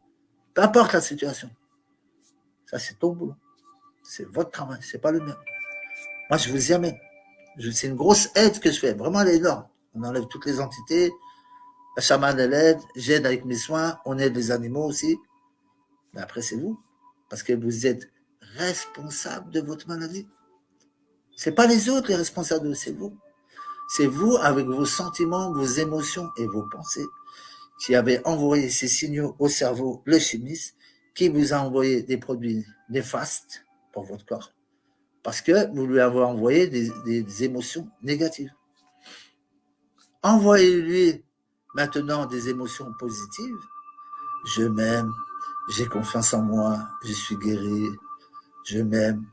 Peu importe la situation. Ça, c'est ton boulot. C'est votre travail, c'est pas le mien. Moi, je vous y amène. C'est une grosse aide que je fais. Vraiment, elle est énorme. On enlève toutes les entités. La chamane, elle aide. J'aide avec mes soins. On aide les animaux aussi. Mais après, c'est vous. Parce que vous êtes responsable de votre maladie. C'est pas les autres les responsables, c'est vous. C'est vous avec vos sentiments, vos émotions et vos pensées qui avez envoyé ces signaux au cerveau, le chimiste, qui vous a envoyé des produits néfastes pour votre corps. Parce que vous lui avez envoyé des émotions négatives. Envoyez-lui maintenant des émotions positives. Je m'aime, j'ai confiance en moi, je suis guéri, je m'aime,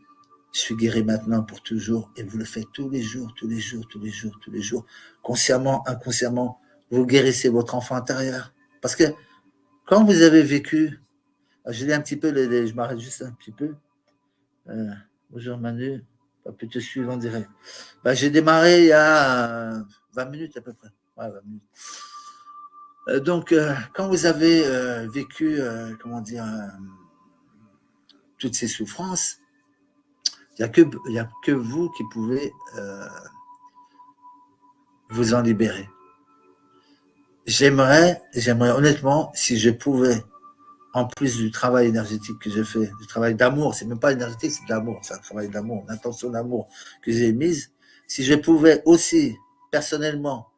je suis guéri maintenant pour toujours. Et vous le faites tous les jours, tous les jours, tous les jours, tous les jours. Consciemment, inconsciemment, vous guérissez votre enfant intérieur. Parce que quand vous avez vécu, je lis un petit peu, je m'arrête juste un petit peu. Bonjour Manu, pas pu te suivre en direct. Ben, j'ai démarré il y a 20 minutes à peu près. Ouais, 20 minutes. Donc, quand vous avez vécu, comment dire, toutes ces souffrances, il n'y a que vous qui pouvez vous en libérer. J'aimerais honnêtement, si je pouvais, en plus du travail énergétique que j'ai fait, du travail d'amour, c'est même pas énergétique, c'est de l'amour, c'est un travail d'amour, l'intention d'amour que j'ai mise, si je pouvais aussi, personnellement,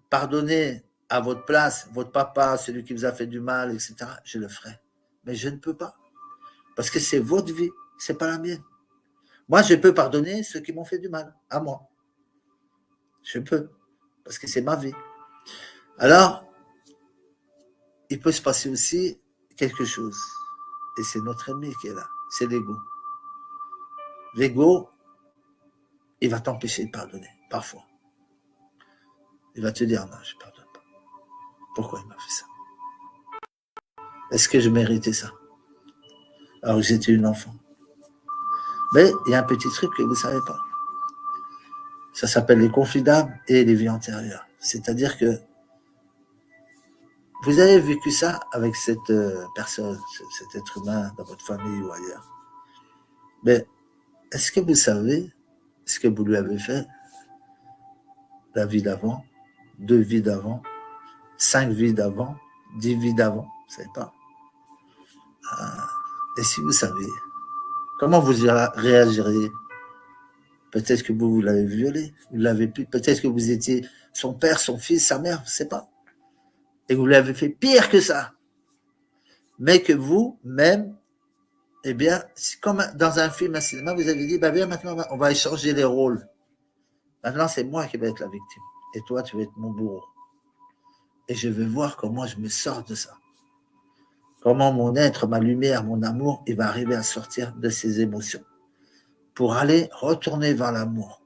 pardonner à votre place, votre papa, celui qui vous a fait du mal, etc., je le ferais. Mais je ne peux pas. Parce que c'est votre vie, c'est pas la mienne. Moi, je peux pardonner ceux qui m'ont fait du mal, à moi. Je peux, parce que c'est ma vie. Alors, il peut se passer aussi quelque chose. Et c'est notre ennemi qui est là, c'est l'ego. L'ego, il va t'empêcher de pardonner, parfois. Il va te dire, non, je ne pardonne pas. Pourquoi il m'a fait ça? Est-ce que je méritais ça? Alors que j'étais une enfant. Mais il y a un petit truc que vous ne savez pas. Ça s'appelle les conflits d'âme et les vies antérieures. C'est-à-dire que vous avez vécu ça avec cette personne, cet être humain dans votre famille ou ailleurs. Mais est-ce que vous savez ce que vous lui avez fait la vie d'avant, 2 vies d'avant, 5 vies d'avant, 10 vies d'avant? Vous ne savez pas. Et si vous savez, comment vous réagiriez? Peut-être que vous l'avez violé, vous l'avez pu, peut-être que vous étiez son père, son fils, sa mère, je ne sais pas. Et vous l'avez fait pire que ça. Mais que vous, même, eh bien, comme dans un film, un cinéma, vous avez dit, bah bien, maintenant, on va échanger les rôles. Maintenant, c'est moi qui vais être la victime. Et toi, tu vas être mon bourreau. Et je vais voir comment je me sors de ça. Comment mon être, ma lumière, mon amour, il va arriver à sortir de ces émotions pour aller retourner vers l'amour.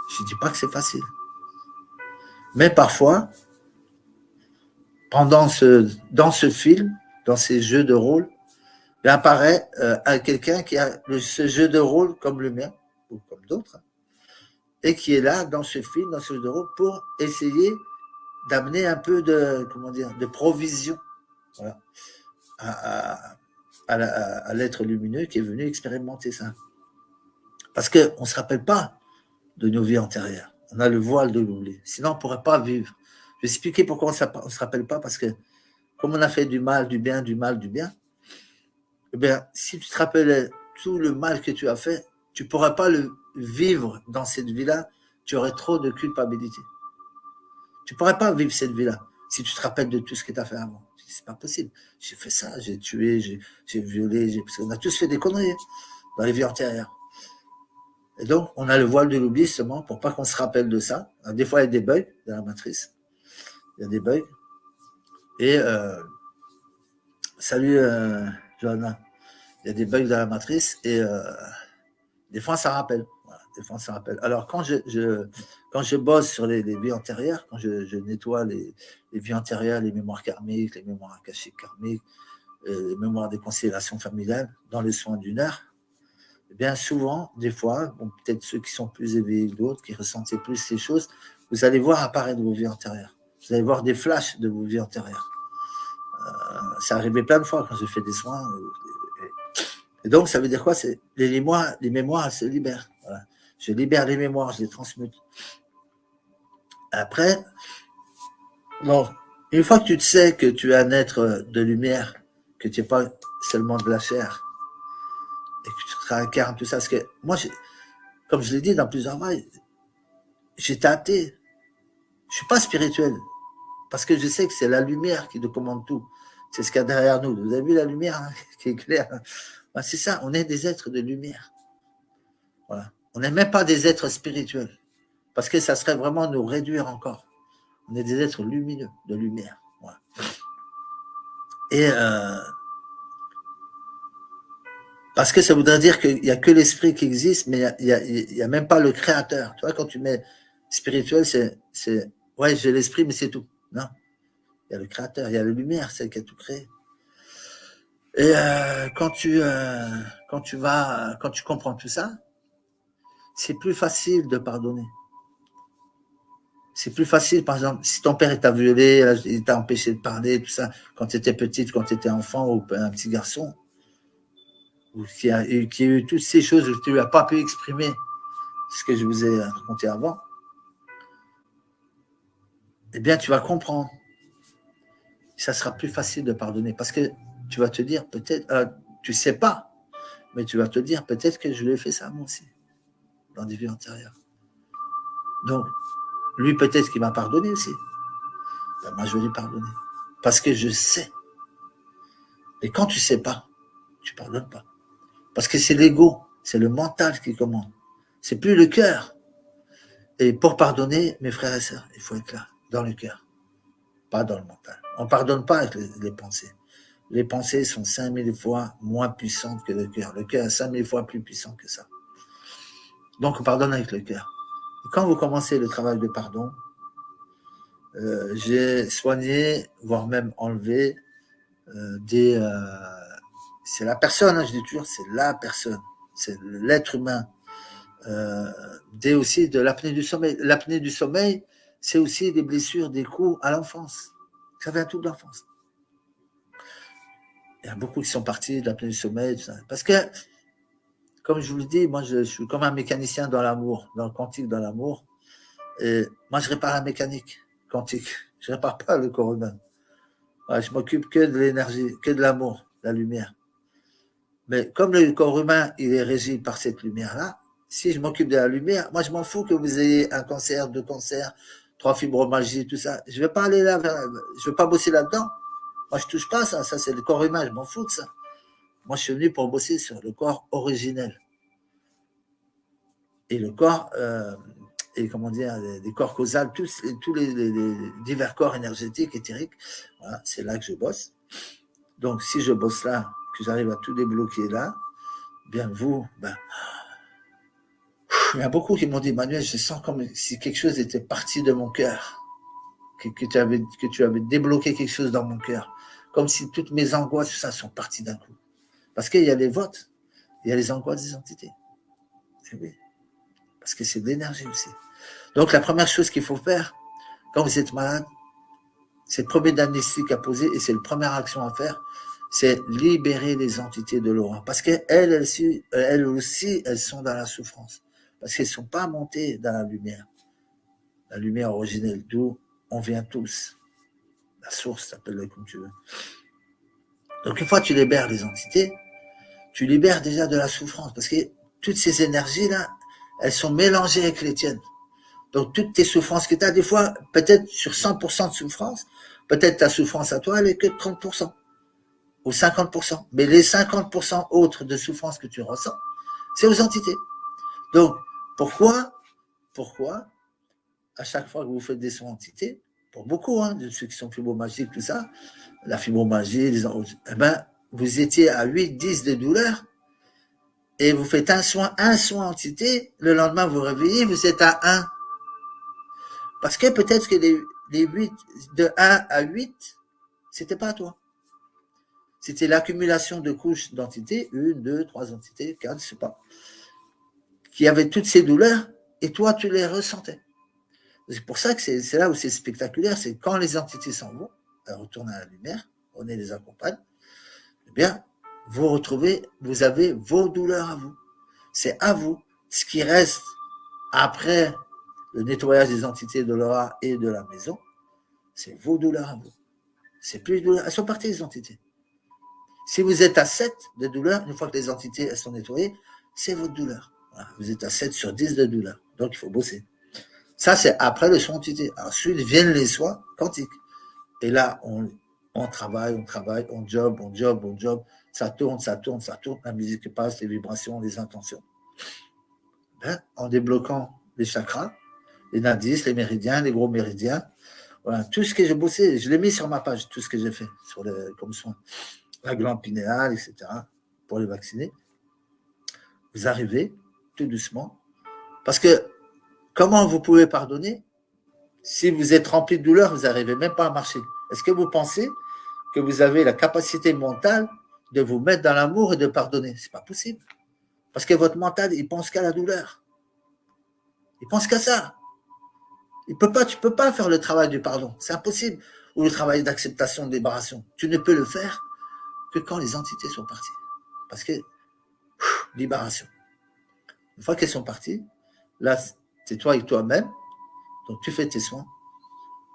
Je ne dis pas que c'est facile. Mais parfois, dans ce film, dans ces jeux de rôle, il apparaît quelqu'un qui a ce jeu de rôle comme le mien, ou comme d'autres, et qui est là dans ce film, dans ce jeu de rôle, pour essayer d'amener un peu de, comment dire, de provision, voilà, à l'être lumineux qui est venu expérimenter ça. Parce qu'on ne se rappelle pas de nos vies antérieures. On a le voile de l'oubli. Sinon, on ne pourrait pas vivre. Je vais expliquer pourquoi on ne se rappelle pas. Parce que comme on a fait du mal, du bien, du mal, du bien, eh bien, si tu te rappelais tout le mal que tu as fait, tu ne pourrais pas le vivre dans cette vie-là. Tu aurais trop de culpabilité. Tu ne pourrais pas vivre cette vie-là si tu te rappelles de tout ce que tu as fait avant. C'est pas possible. J'ai fait ça, j'ai tué, j'ai violé, parce qu'on a tous fait des conneries dans les vies antérieures. Et donc, on a le voile de l'oubli seulement pour pas qu'on se rappelle de ça. Alors, des fois, il y a des bugs dans la matrice. Il y a des bugs. Et salut, Johanna. Il y a des bugs dans la matrice et des fois, ça rappelle. Voilà, des fois, ça rappelle. Alors, quand je bosse sur les vies antérieures, quand je nettoie les vies antérieures, les mémoires karmiques, les mémoires akashiques karmiques, les mémoires des constellations familiales, dans les soins d'une heure, eh bien souvent, des fois, bon, peut-être ceux qui sont plus éveillés que d'autres, qui ressentaient plus ces choses, vous allez voir apparaître vos vies antérieures. Vous allez voir des flashs de vos vies antérieures. Ça arrivait plein de fois quand j'ai fait des soins. Et donc, ça veut dire quoi? C'est les mémoires, elles se libèrent. Voilà. Je libère les mémoires, je les transmute. Après, bon, une fois que tu te sais que tu es un être de lumière, que tu n'es pas seulement de la chair, et que tu incarnes tout ça, parce que moi, comme je l'ai dit dans plusieurs fois, j'étais athée. Je ne suis pas spirituel, parce que je sais que c'est la lumière qui nous commande tout. C'est ce qu'il y a derrière nous. Vous avez vu la lumière hein, qui est claire? Ben, c'est ça, on est des êtres de lumière. Voilà. On n'est même pas des êtres spirituels, parce que ça serait vraiment nous réduire encore. On est des êtres lumineux, de lumière. Voilà. Et parce que ça voudrait dire qu'il n'y a que l'esprit qui existe, mais il y a même pas le créateur. Tu vois, quand tu mets spirituel, c'est ouais, j'ai l'esprit, mais c'est tout. Non. Il y a le créateur, il y a la lumière, celle qui a tout créé. Et quand tu comprends tout ça, c'est plus facile de pardonner. C'est plus facile, par exemple, si ton père t'a violé, il t'a empêché de parler, tout ça, quand tu étais petite, quand tu étais enfant ou un petit garçon, ou qui a eu toutes ces choses où tu n'as pas pu exprimer ce que je vous ai raconté avant, eh bien, tu vas comprendre. Ça sera plus facile de pardonner parce que tu vas te dire peut-être, tu sais pas, mais tu vas te dire peut-être que je lui ai fait ça moi aussi, dans des vies antérieures. Donc, lui peut-être qu'il m'a pardonné aussi. Ben, moi, je vais lui pardonner. Parce que je sais. Et quand tu sais pas, tu pardonnes pas. Parce que c'est l'ego, c'est le mental qui commande. C'est plus le cœur. Et pour pardonner, mes frères et sœurs, il faut être là, dans le cœur, pas dans le mental. On ne pardonne pas avec les pensées. Les pensées sont 5000 fois moins puissantes que le cœur. Le cœur est 5000 fois plus puissant que ça. Donc, on pardonne avec le cœur. Et quand vous commencez le travail de pardon, j'ai soigné, voire même enlevé c'est la personne, hein, je dis toujours, c'est la personne, c'est l'être humain. Aussi de l'apnée du sommeil. L'apnée du sommeil, c'est aussi des blessures, des coups à l'enfance. Ça vient tout de l'enfance. Il y a beaucoup qui sont partis de l'apnée du sommeil, tout ça. Parce que, comme je vous le dis, moi, je suis comme un mécanicien dans l'amour, dans le quantique, dans l'amour. Et moi, je répare la mécanique quantique. Je répare pas le corps humain. Ouais, je m'occupe que de l'énergie, que de l'amour, de la lumière. Mais comme le corps humain, il est régi par cette lumière-là, si je m'occupe de la lumière, moi, je m'en fous que vous ayez un cancer, 2 cancers, 3 fibromalgies, tout ça. Je vais pas aller là, je vais pas bosser là-dedans. Moi, je touche pas à ça. Ça, c'est le corps humain. Je m'en fous de ça. Moi, je suis venu pour bosser sur le corps originel. Et le corps, et comment dire, les corps causals, tous les divers corps énergétiques, éthériques. Voilà, c'est là que je bosse. Donc, si je bosse là, que j'arrive à tout débloquer là, bien vous, il y a beaucoup qui m'ont dit, Manuel, je sens comme si quelque chose était parti de mon cœur, que tu avais débloqué quelque chose dans mon cœur, comme si toutes mes angoisses, tout ça, sont parties d'un coup. Parce qu'il y a les votes, il y a les angoisses des entités. Et oui, parce que c'est de l'énergie aussi. Donc, la première chose qu'il faut faire, quand vous êtes malade, c'est le premier diagnostic à poser et c'est la première action à faire, c'est libérer les entités de l'aura. Parce qu'elles aussi, elles sont dans la souffrance. Parce qu'elles ne sont pas montées dans la lumière originelle, d'où on vient tous. La source, appelle-le comme tu veux. Donc une fois que tu libères les entités, tu libères déjà de la souffrance. Parce que toutes ces énergies-là, elles sont mélangées avec les tiennes. Donc toutes tes souffrances que tu as, des fois, peut-être sur 100% de souffrance, peut-être ta souffrance à toi, elle est que de 30%. Ou 50%. Mais les 50% autres de souffrance que tu ressens, c'est aux entités. Donc, pourquoi, à chaque fois que vous faites des soins entités, pour beaucoup, de ceux qui sont fibromagiques, tout ça, la fibromagie, eh ben, vous étiez à 8, 10 de douleur, et vous faites un soin entité, le lendemain vous réveillez, vous êtes à 1. Parce que peut-être que les 8, de 1 à 8, c'était pas à toi. C'était l'accumulation de couches d'entités, 1, 2, 3 entités, 4, je sais pas, qui avaient toutes ces douleurs, et toi, tu les ressentais. C'est pour ça que c'est là où c'est spectaculaire, c'est quand les entités s'en vont, elles retournent à la lumière, on les accompagne, eh bien, vous avez vos douleurs à vous. C'est à vous. Ce qui reste après le nettoyage des entités de l'aura et de la maison, c'est vos douleurs à vous. C'est plus de douleurs. Elles sont parties, les entités. Si vous êtes à 7 de douleur, une fois que les entités elles sont nettoyées, c'est votre douleur. Voilà. Vous êtes à 7 sur 10 de douleur. Donc, il faut bosser. Ça, c'est après le soin entité. Ensuite viennent les soins quantiques. Et là, on travaille, on job. Ça tourne. La musique passe, les vibrations, les intentions. Ben, en débloquant les chakras, les nadis, les méridiens, les gros méridiens. Voilà, tout ce que j'ai bossé, je l'ai mis sur ma page, tout ce que j'ai fait comme soin. La glande pinéale, etc., pour les vacciner. Vous arrivez tout doucement. Parce que comment vous pouvez pardonner si vous êtes rempli de douleur, vous n'arrivez même pas à marcher? Est-ce que vous pensez que vous avez la capacité mentale de vous mettre dans l'amour et de pardonner? C'est pas possible. Parce que votre mental, il pense qu'à la douleur. Il pense qu'à ça. Tu peux pas faire le travail du pardon. C'est impossible. Ou le travail d'acceptation, de libération. Tu ne peux le faire que quand les entités sont parties. Parce que, libération. Une fois qu'elles sont parties, là, c'est toi et toi-même. Donc, tu fais tes soins.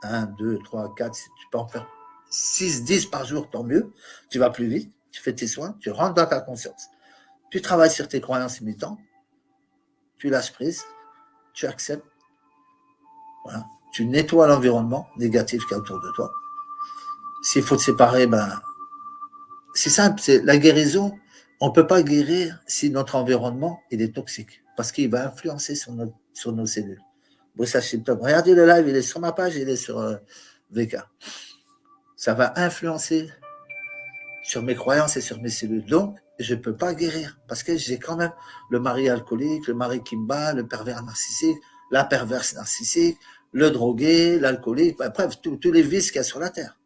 1, 2, 3, 4, si tu peux en faire 6, 10 par jour, tant mieux. Tu vas plus vite. Tu fais tes soins. Tu rentres dans ta conscience. Tu travailles sur tes croyances limitantes. Tu lâches prise. Tu acceptes. Voilà. Tu nettoies l'environnement négatif qu'il y a autour de toi. S'il faut te séparer, ben, c'est simple, c'est la guérison. On ne peut pas guérir si notre environnement il est toxique, parce qu'il va influencer sur nos cellules. Bon, ça, c'est top. Regardez le live, il est sur ma page, il est sur VK. Ça va influencer sur mes croyances et sur mes cellules. Donc, je ne peux pas guérir, parce que j'ai quand même le mari alcoolique, le mari qui me bat, le pervers narcissique, la perverse narcissique, le drogué, l'alcoolique, bref, tous les vices qu'il y a sur la terre.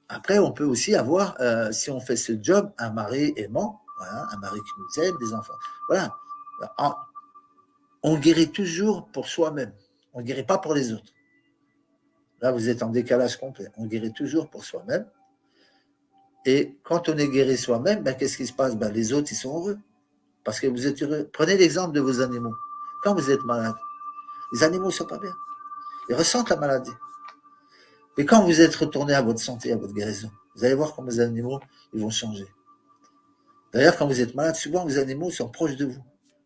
Après, on peut aussi avoir, si on fait ce job, un mari aimant, voilà, un mari qui nous aime, des enfants. Voilà. On guérit toujours pour soi-même. On ne guérit pas pour les autres. Là, vous êtes en décalage complet. On guérit toujours pour soi-même. Et quand on est guéri soi-même, ben, qu'est-ce qui se passe? Ben, les autres, ils sont heureux. Parce que vous êtes heureux. Prenez l'exemple de vos animaux. Quand vous êtes malade, les animaux ne sont pas bien. Ils ressentent la maladie. Mais quand vous êtes retourné à votre santé, à votre guérison, vous allez voir comment les animaux ils vont changer. D'ailleurs, quand vous êtes malade, souvent, les animaux sont proches de vous.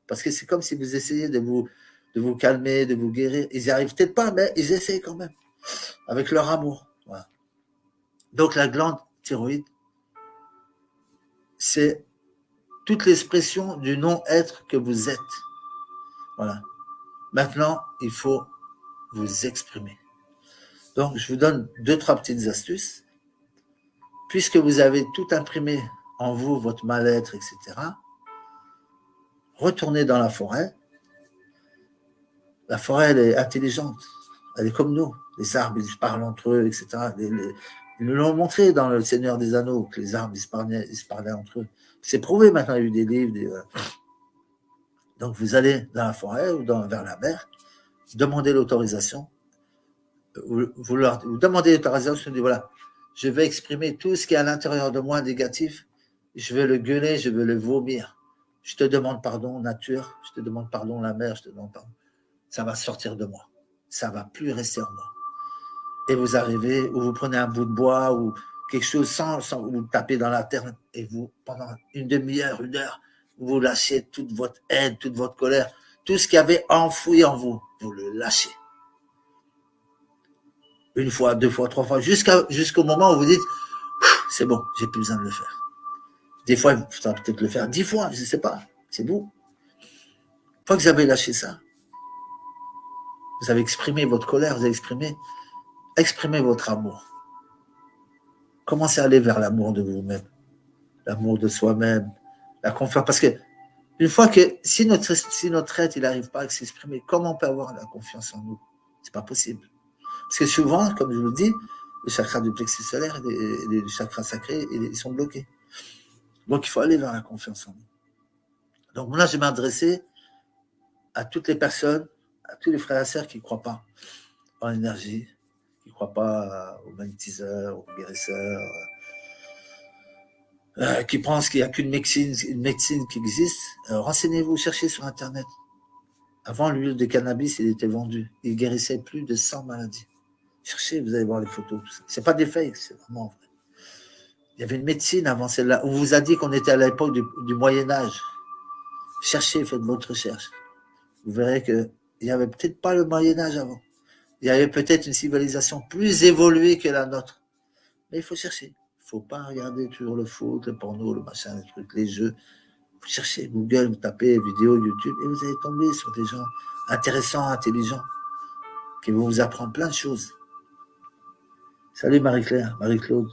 Parce que c'est comme si vous essayez de vous calmer, de vous guérir. Ils n'y arrivent peut-être pas, mais ils essayent quand même. Avec leur amour. Voilà. Donc, la glande thyroïde, c'est toute l'expression du non-être que vous êtes. Voilà. Maintenant, il faut vous exprimer. Donc, je vous donne 2-3 petites astuces. Puisque vous avez tout imprimé en vous, votre mal-être, etc., retournez dans la forêt. La forêt, elle est intelligente. Elle est comme nous. Les arbres, ils parlent entre eux, etc. Ils nous l'ont montré dans Le Seigneur des Anneaux, que les arbres, ils se parlaient entre eux. C'est prouvé maintenant, il y a eu des livres. Donc, vous allez dans la forêt ou vers la mer, demandez l'autorisation. Vous demandez l'autorisation, vous dites, voilà, je vais exprimer tout ce qui est à l'intérieur de moi négatif, je vais le gueuler, je vais le vomir. Je te demande pardon, nature, je te demande pardon, la mer, je te demande pardon. Ça va sortir de moi. Ça ne va plus rester en moi. Et vous arrivez, ou vous prenez un bout de bois, ou quelque chose sans vous tapez dans la terre, et vous, pendant une demi-heure, une heure, vous lâchez toute votre haine, toute votre colère, tout ce qui avait enfoui en vous, vous le lâchez. Une fois, deux fois, trois fois, jusqu'au moment où vous dites, c'est bon, j'ai plus besoin de le faire. Des fois, il faudra peut-être le faire 10 fois, je ne sais pas, c'est vous. Une fois que vous avez lâché ça, vous avez exprimé votre colère, vous avez exprimé votre amour. Commencez à aller vers l'amour de vous-même, l'amour de soi-même, la confiance. Parce que une fois que, si notre être, il n'arrive pas à s'exprimer, comment on peut avoir la confiance en nous? C'est pas possible. Parce que souvent, comme je vous le dis, les chakras du plexus solaire et les chakras sacrés, ils sont bloqués. Donc, il faut aller vers la confiance en nous. Donc, là, je vais m'adresser à toutes les personnes, à tous les frères et sœurs qui ne croient pas en l'énergie, qui ne croient pas aux magnétiseurs, aux guérisseurs, qui pensent qu'il n'y a qu'une médecine qui existe. Renseignez-vous, cherchez sur Internet. Avant, l'huile de cannabis, il était vendu. Il guérissait plus de 100 maladies. Cherchez, vous allez voir les photos. Ce n'est pas des fakes, c'est vraiment vrai. Il y avait une médecine avant celle-là. On vous a dit qu'on était à l'époque du Moyen-Âge. Cherchez, faites votre recherche. Vous verrez qu'il n'y avait peut-être pas le Moyen-Âge avant. Il y avait peut-être une civilisation plus évoluée que la nôtre. Mais il faut chercher. Il ne faut pas regarder toujours le foot, le porno, le machin, les trucs, les jeux. Vous cherchez Google, vous tapez vidéo, YouTube, et vous allez tomber sur des gens intéressants, intelligents, qui vont vous apprendre plein de choses. Salut Marie-Claire, Marie-Claude.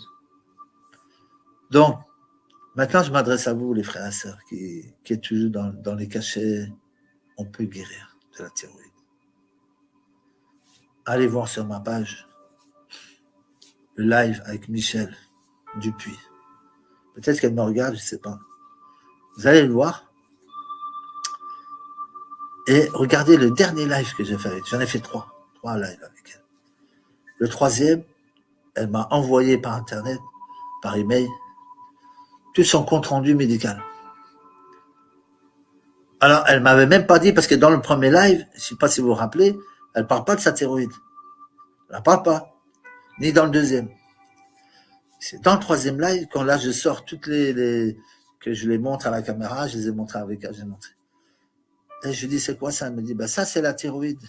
Donc, maintenant, je m'adresse à vous, les frères et sœurs, qui êtes toujours dans les cachets. On peut guérir de la thyroïde. Allez voir sur ma page le live avec Michel Dupuis. Peut-être qu'elle me regarde, je ne sais pas. Vous allez le voir. Et regardez le dernier live que j'ai fait avec. J'en ai fait trois lives avec elle. Le troisième, elle m'a envoyé par Internet, par email, tout son compte-rendu médical. Alors, elle ne m'avait même pas dit, parce que dans le premier live, je ne sais pas si vous vous rappelez, elle ne parle pas de sa thyroïde. Elle n'en parle pas. Ni dans le deuxième. C'est dans le troisième live, quand là, je sors toutes les que je les montre à la caméra, je les ai montrées avec elle, j'ai montré. Et je lui dis, c'est quoi ça? Elle me dit, bah, ça, c'est la thyroïde.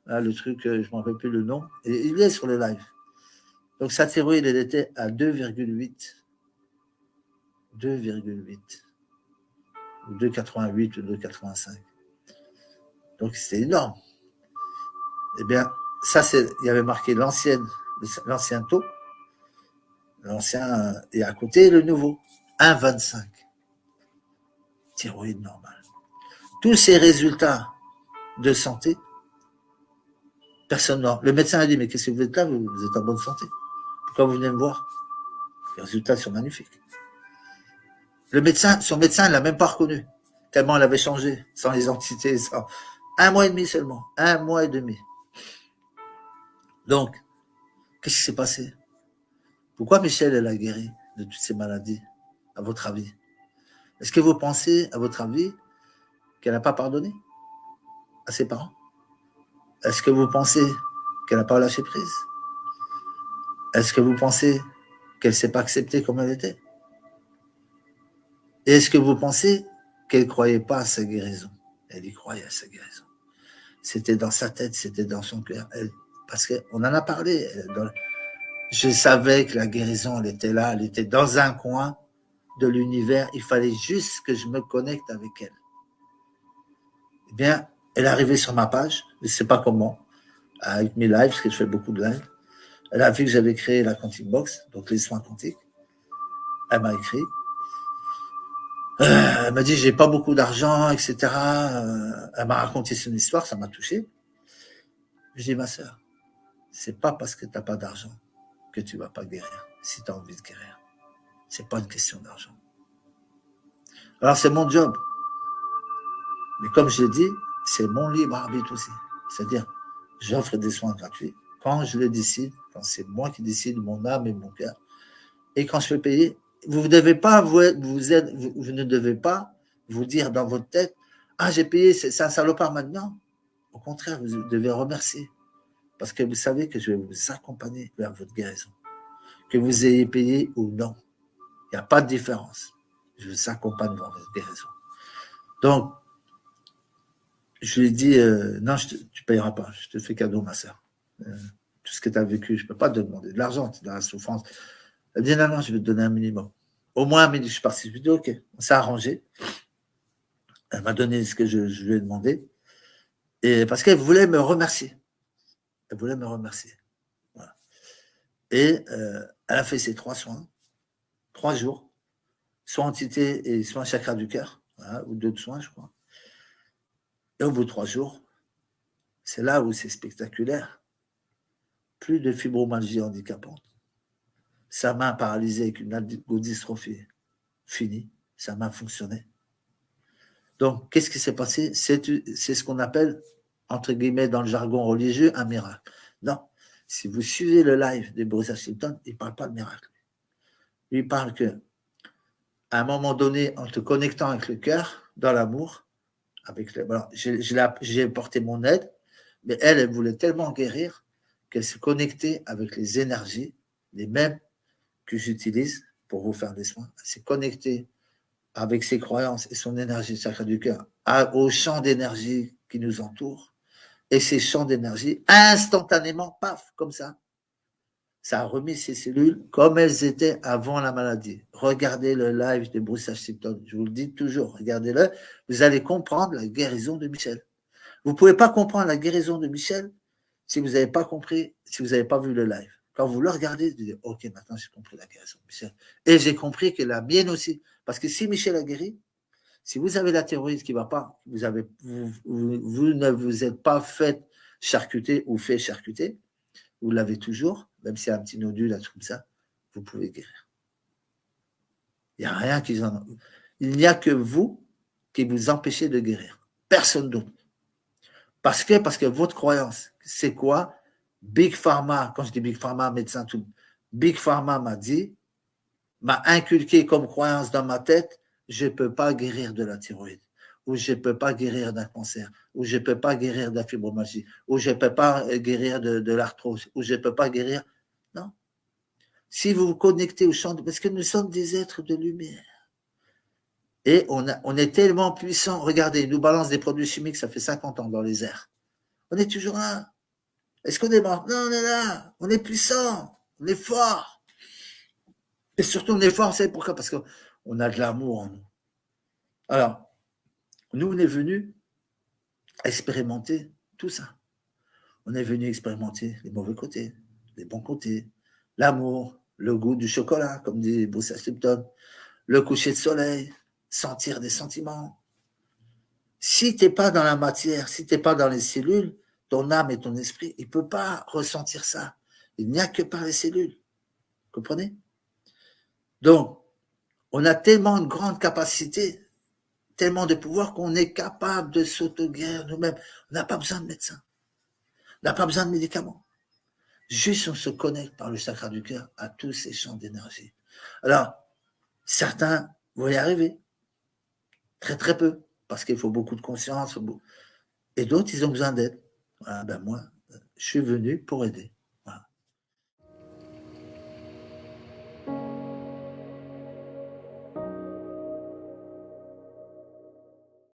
Là, le truc, je ne me rappelle plus le nom. Et il est sur le live. Donc, sa thyroïde, elle était à 2,8. 2,8. Ou 2,88 ou 2,85. Donc, c'était énorme. Eh bien, ça, il y avait marqué l'ancien taux. L'ancien, et à côté, le nouveau. 1,25. Thyroïde normale. Tous ces résultats de santé, personne n'a. Le médecin a dit, mais qu'est-ce que vous êtes là? Vous êtes en bonne santé. Pourquoi vous venez me voir? Les résultats sont magnifiques. Son médecin ne l'a même pas reconnu, tellement elle avait changé, sans les entités, sans... 1 mois et demi seulement. 1 mois et demi. Donc, qu'est-ce qui s'est passé? Pourquoi Michel, elle a guéri de toutes ces maladies, à votre avis? Est-ce que vous pensez, à votre avis, qu'elle n'a pas pardonné à ses parents? Est-ce que vous pensez qu'elle n'a pas lâché prise? Est-ce que vous pensez qu'elle ne s'est pas acceptée comme elle était? Et est-ce que vous pensez qu'elle ne croyait pas à sa guérison? Elle y croyait à sa guérison. C'était dans sa tête, c'était dans son cœur. Parce qu'on en a parlé. Je savais que la guérison, elle était là, elle était dans un coin de l'univers. Il fallait juste que je me connecte avec elle. Eh bien, elle est arrivée sur ma page, je ne sais pas comment, avec mes lives, parce que je fais beaucoup de lives. Elle a vu que j'avais créé la Quantic Box, donc les soins quantiques. Elle m'a écrit. Elle m'a dit, j'ai pas beaucoup d'argent, etc. Elle m'a raconté son histoire, ça m'a touché. Je dis, ma sœur, c'est pas parce que tu n'as pas d'argent que tu vas pas guérir, si tu as envie de guérir. C'est pas une question d'argent. Alors, c'est mon job. Mais comme je l'ai dit, c'est mon libre arbitre aussi. C'est-à-dire, j'offre des soins gratuits quand je le décide, quand c'est moi qui décide mon âme et mon cœur. Et quand je fais payer, vous ne devez pas vous ne devez pas vous dire dans votre tête, ah, j'ai payé, c'est un salopard maintenant. Au contraire, vous devez remercier. Parce que vous savez que je vais vous accompagner vers votre guérison. Que vous ayez payé ou non. Il n'y a pas de différence. Je vous accompagne vers votre guérison. Donc, je lui ai dit, non, tu ne payeras pas. Je te fais cadeau, ma soeur. Tout ce que tu as vécu, je ne peux pas te demander de l'argent, tu es dans la souffrance. Elle dit, non, je vais te donner un minimum. Au moins un minimum. Je suis parti. Je lui ai dit, ok, on s'est arrangé. Elle m'a donné ce que je lui ai demandé. Et parce qu'elle voulait me remercier. Elle voulait me remercier. Voilà. Et elle a fait ses 3 soins, 3 jours, soins entité et soins chakra du cœur, voilà, ou d'autres soins, je crois. Et au bout de 3 jours, c'est là où c'est spectaculaire. Plus de fibromyalgie handicapante. Sa main paralysée avec une algodystrophie finie, sa main fonctionnait. Donc, qu'est-ce qui s'est passé? C'est ce qu'on appelle, entre guillemets, dans le jargon religieux, un miracle. Non, si vous suivez le live de Bruce Ashington, il ne parle pas de miracle. Il parle que, à un moment donné, en te connectant avec le cœur, dans l'amour, avec voilà, j'ai porté mon aide, mais elle voulait tellement guérir qu'elle se connectait avec les énergies, les mêmes que j'utilise pour vous faire des soins. Elle s'est connectée avec ses croyances et son énergie sacrée du cœur au champ d'énergie qui nous entoure. Et ces champs d'énergie, instantanément, paf, comme ça a remis ces cellules comme elles étaient avant la maladie. Regardez le live de Bruce Ashington, je vous le dis toujours, regardez-le, vous allez comprendre la guérison de Michel. Vous ne pouvez pas comprendre la guérison de Michel si vous n'avez pas compris, si vous n'avez pas vu le live. Quand vous le regardez, vous dites, ok, maintenant j'ai compris la guérison de Michel. Et j'ai compris que la mienne aussi. Parce que si Michel a guéri, si vous avez la thyroïde qui ne va pas, vous ne vous êtes pas fait charcuter ou fait charcuter, vous l'avez toujours, même s'il y a un petit nodule, un truc comme ça, vous pouvez guérir. Il n'y a rien qui en... Il n'y a que vous qui vous empêchez de guérir. Personne d'autre. Parce que votre croyance, c'est quoi? Big Pharma, quand je dis Big Pharma, médecin, tout, Big Pharma m'a inculqué comme croyance dans ma tête, je ne peux pas guérir de la thyroïde, ou je ne peux pas guérir d'un cancer, ou je ne peux pas guérir de la fibromyalgie, ou je ne peux pas guérir de l'arthrose, ou je ne peux pas guérir. Non. Si vous vous connectez au champ, parce que nous sommes des êtres de lumière. Et on est tellement puissants. Regardez, ils nous balancent des produits chimiques, ça fait 50 ans dans les airs. On est toujours là. Est-ce qu'on est mort? Non, on est là. On est puissant. On est fort. Et surtout, on est fort, vous savez pourquoi? Parce qu'on a de l'amour en nous. Alors, nous, on est venus expérimenter tout ça. On est venu expérimenter les mauvais côtés, les bons côtés, l'amour, le goût du chocolat, comme dit Bruce Ashington, le coucher de soleil, sentir des sentiments. Si tu n'es pas dans la matière, si tu n'es pas dans les cellules, ton âme et ton esprit, il ne peut pas ressentir ça. Il n'y a que par les cellules. Vous comprenez? Donc, on a tellement de grande capacité, tellement de pouvoir qu'on est capable de s'auto-guérir nous-mêmes. On n'a pas besoin de médecin. On n'a pas besoin de médicaments. Juste on se connecte par le chakra du cœur à tous ces champs d'énergie. Alors, certains vont y arriver. Très, très peu. Parce qu'il faut beaucoup de conscience. Et d'autres, ils ont besoin d'aide. Voilà, ben moi, je suis venu pour aider.